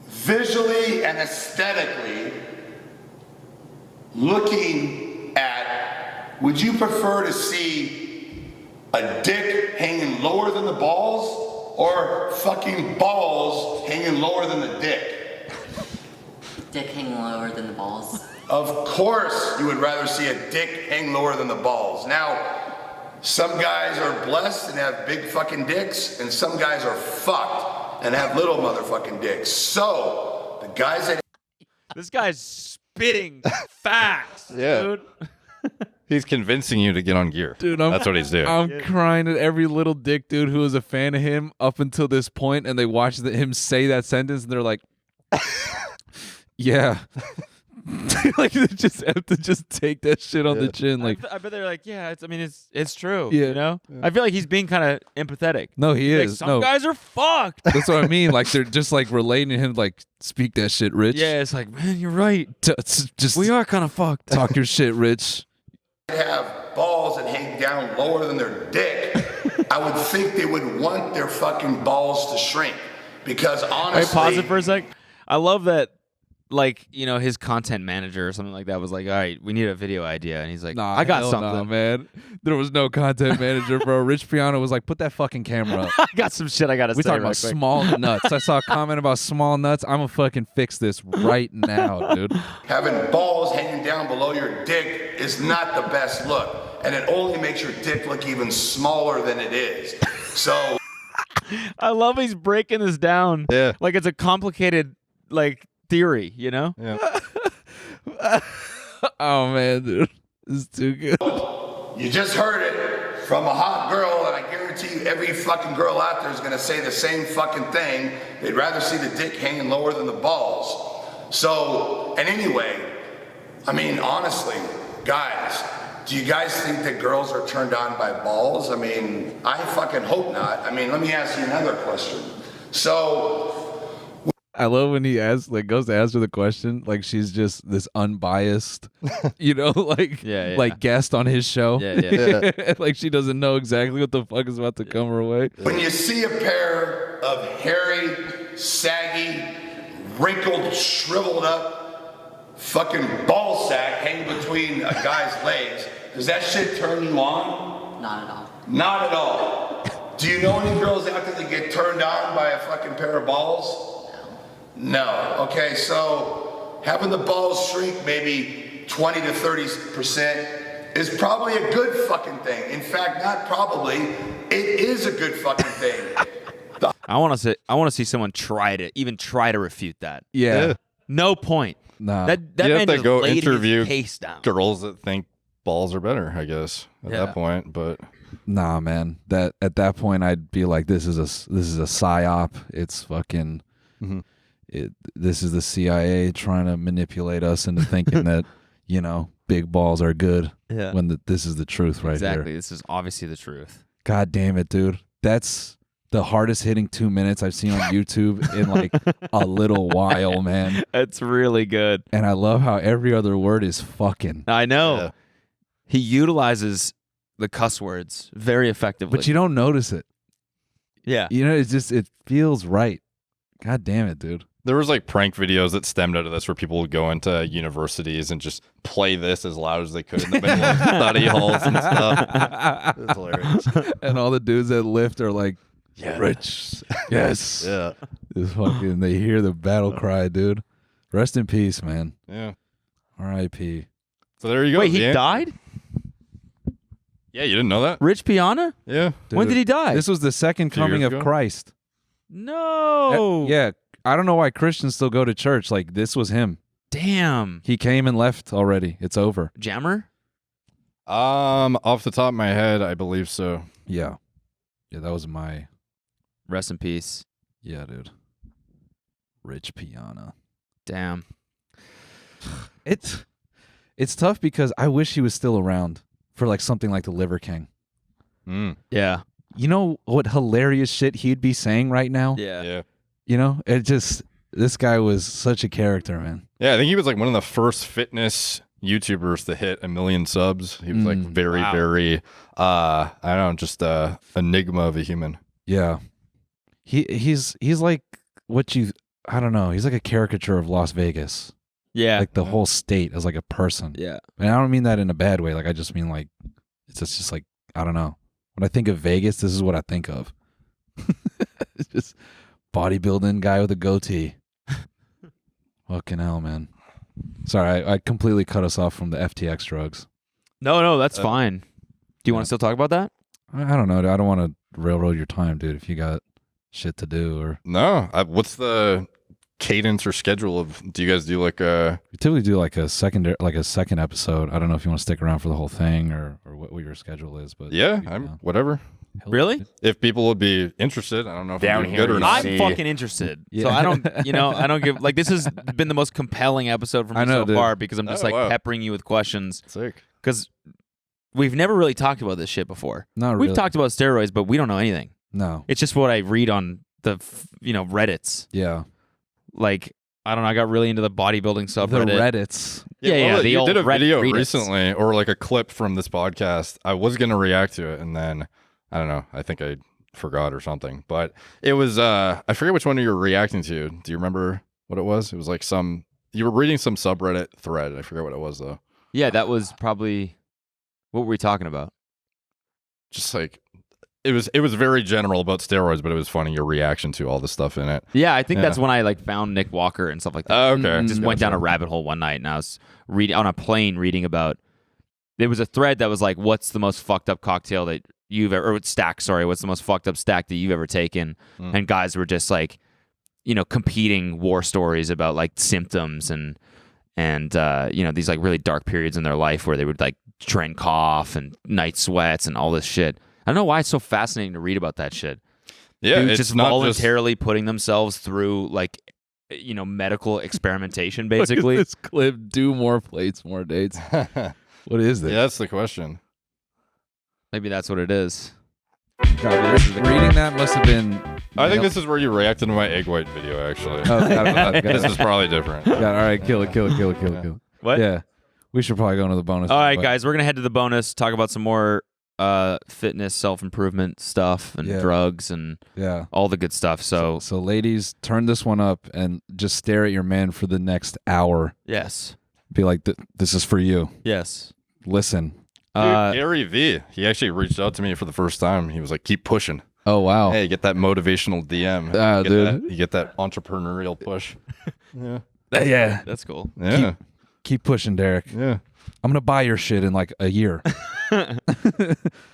visually and aesthetically, looking at, would you prefer to see a dick hanging lower than the balls or fucking balls hanging lower than the dick? Dick hanging lower than the balls. Of course you would rather see a dick hang lower than the balls. Now, some guys are blessed and have big fucking dicks, and some guys are fucked and have little motherfucking dicks. So, the guys that... This guy's spitting facts, dude. He's convincing you to get on gear. Dude, that's what he's doing. I'm crying at every little dick dude who was a fan of him up until this point, and they watch him say that sentence, and they're like, yeah. Like they just have to just take that shit on the chin. Like I bet they're like, yeah, it's true. Yeah. You know? I feel like he's being kind of empathetic. No, he Like, is. some No, guys are fucked. that's what I mean. Like they're just like relating to him. Like speak that shit, Rich. Yeah, it's like, man, you're right. Just We are kind of fucked. talk your shit, Rich. have balls that hang down lower than their dick, I would think they would want their fucking balls to shrink. Because honestly... Hey, pause it for a sec. I love that, like, you know, his content manager or something like that was like, all right, we need a video idea. And he's like, Nah, I got hell something. nah, man. There was no content manager, bro. Rich Piano was like, put that fucking camera up. I got some shit I got to say We talking real about quick. small nuts. I saw a comment about small nuts. I'm gonna fucking fix this right now, dude. Having balls hanging down below your dick is not the best look. And it only makes your dick look even smaller than it is. So... I love he's breaking this down. Yeah. Like it's a complicated, like, theory, you know? Yeah. Oh man, dude, this is too good. You just heard it from a hot girl, and I guarantee you every fucking girl out there is gonna say the same fucking thing. They'd rather see the dick hanging lower than the balls. So, and anyway, I mean, honestly, guys, do you guys think that girls are turned on by balls? I mean, I fucking hope not. I mean, let me ask you another question. So, I love when he goes to ask her the question, like she's just this unbiased, you know, like like guest on his show. Yeah. Like she doesn't know exactly what the fuck is about to come her way. when you see a pair of hairy, saggy, wrinkled, shriveled up, fucking ball sack hanging between a guy's legs, does that shit turn you on? Not at all. Not at all. Do you know any girls out there that get turned on by a fucking pair of balls? No. Okay, so having the balls shrink maybe 20 to 30% is probably a good fucking thing. In fact, not probably, it is a good fucking thing. I want to see someone try to refute that. Yeah. No point. Nah. That You have man to just go laid interview his case down. girls that think balls are better, I guess, at Yeah. that point. But Nah, man. That at that point I'd be like, this is a psyop. It's fucking. Mhm. This is the CIA trying to manipulate us into thinking that big balls are good. Yeah. When this is the truth right Exactly. here. This is obviously the truth. God damn it, dude. That's the hardest hitting 2 minutes I've seen on YouTube in like a little while, man. It's really good. And I love how every other word is fucking. I know. Yeah. He utilizes the cuss words very effectively. But you don't notice it. yeah. It's just, it feels right. God damn it, dude. there was like prank videos that stemmed out of this where people would go into universities and just play this as loud as they could in the middle of study halls and stuff. It's hilarious. And all the dudes that lift are like, Yeah. rich. Yes. Yeah. This fucking, they hear the battle cry, dude. Rest in peace, man. Yeah. R.I.P. So there you go. Wait, he Dan. died? Yeah, you didn't know that? Rich Piana? Yeah. When did he die? This was the second 2 coming years of ago? Christ. No. Yeah. I don't know why Christians still go to church. Like, this was him. Damn. He came and left already. It's over. Jammer? Off the top of my head, I believe so. Yeah. Yeah, that was my... Rest in peace. Yeah, dude. Rich Piana. Damn. It's tough because I wish he was still around for like something like the Liver King. Mm. Yeah. You know what hilarious shit he'd be saying right now? Yeah. Yeah. You know, this guy was such a character, man. Yeah, I think he was like one of the first fitness YouTubers to hit 1 million subs. He was like very, Wow. very, I don't know, just a enigma of a human. Yeah. He's like I don't know, he's like a caricature of Las Vegas. Yeah. Like the whole state as like a person. Yeah. And I don't mean that in a bad way. Like I just mean like it's just like I don't know. When I think of Vegas, this is what I think of. It's just bodybuilding guy with a goatee. Fucking hell, man. Sorry, I completely cut us off from the FTX drugs. No, that's fine. Do you want yeah. to still talk about that? I don't know. I don't want to railroad your time, dude. If you got shit to do, or No, what's the cadence or schedule of? Do you guys do like a? we typically do like a second episode. I don't know if you want to stick around for the whole thing or what your schedule is, but Yeah, you I'm know. whatever. Hell, Really? dude. If people would be interested, I don't know if Down I'm doing here good or you not. I'm see- fucking interested. So Yeah. I don't, I don't give, like, this has been the most compelling episode for me I know, so dude. far because I'm just Oh, like wow. peppering you with questions Sick. because we've never really talked about this shit before. Not We've really. talked about steroids, but we don't know anything. No. It's just what I read on the, Reddits. Yeah. Like, I don't know. I got really into the bodybuilding The subreddit. Reddits. Yeah, the you old did a video Reddits. recently, or like a clip from this podcast. I was gonna react to it, and then I don't know. I think I forgot or something. But it was I forget which one you were reacting to. Do you remember what it was? It was like you were reading some subreddit thread. I forget what it was though. Yeah, that was probably, what were we talking about? Just like it was very general about steroids, but it was funny your reaction to all the stuff in it. Yeah, I think Yeah. that's when I like found Nick Walker and stuff like that. Oh, okay. Just went down a rabbit hole one night, and I was reading on a plane reading about. There was a thread that was like, "What's the most fucked up cocktail that you've ever?" Or stack, sorry. What's the most fucked up stack that you've ever taken? And guys were just like, competing war stories about like symptoms and these like really dark periods in their life where they would like trend cough and night sweats and all this shit. I don't know why it's so fascinating to read about that shit. Yeah, Dudes it's just not voluntarily putting themselves through like medical experimentation basically. Look at this clip. Do more plates, more dates. Just, What is this? yeah, that's the question. Maybe that's what it is. God, reading that must have been. I think this is where you reacted to my egg white video. Actually, Oh, got it. this is probably different. All right, kill it. What? Yeah, we should probably go into the bonus. All right, but- guys, we're gonna head to the bonus, talk about some more fitness, self-improvement stuff and Yeah. drugs and Yeah. all the good stuff. So So, ladies, turn this one up and just stare at your man for the next hour. yes. Be like, "This is for you. Yes. Listen." Dude, Gary V, he actually reached out to me for the first time. He was like, "Keep pushing. Oh wow. Hey, get that motivational DM. Ah, you get dude. you get that entrepreneurial push." Yeah. That's cool. Yeah. Keep pushing, Derek. Yeah. I'm gonna buy your shit in like a year. All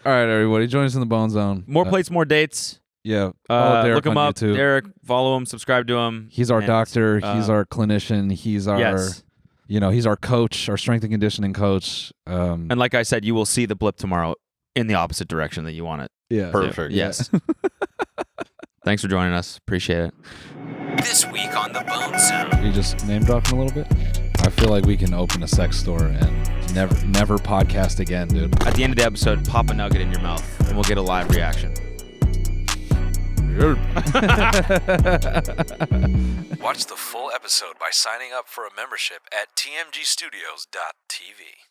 right, everybody, join us in the Bone Zone. More plates, more dates. Yeah. Follow Derek Look him on up. YouTube. Derek, follow him, subscribe to him. He's our And, doctor. He's our clinician. He's our, yes. He's our coach, our strength and conditioning coach. And like I said, you will see the blip tomorrow in the opposite direction that you want it. Yeah. Perfect. Yes. Thanks for joining us. Appreciate it. This week on the Bone Zone. You just name dropping a little bit. I feel like we can open a sex store and never podcast again, dude. At the end of the episode, pop a nugget in your mouth, and we'll get a live reaction. Watch the full episode by signing up for a membership at tmgstudios.tv.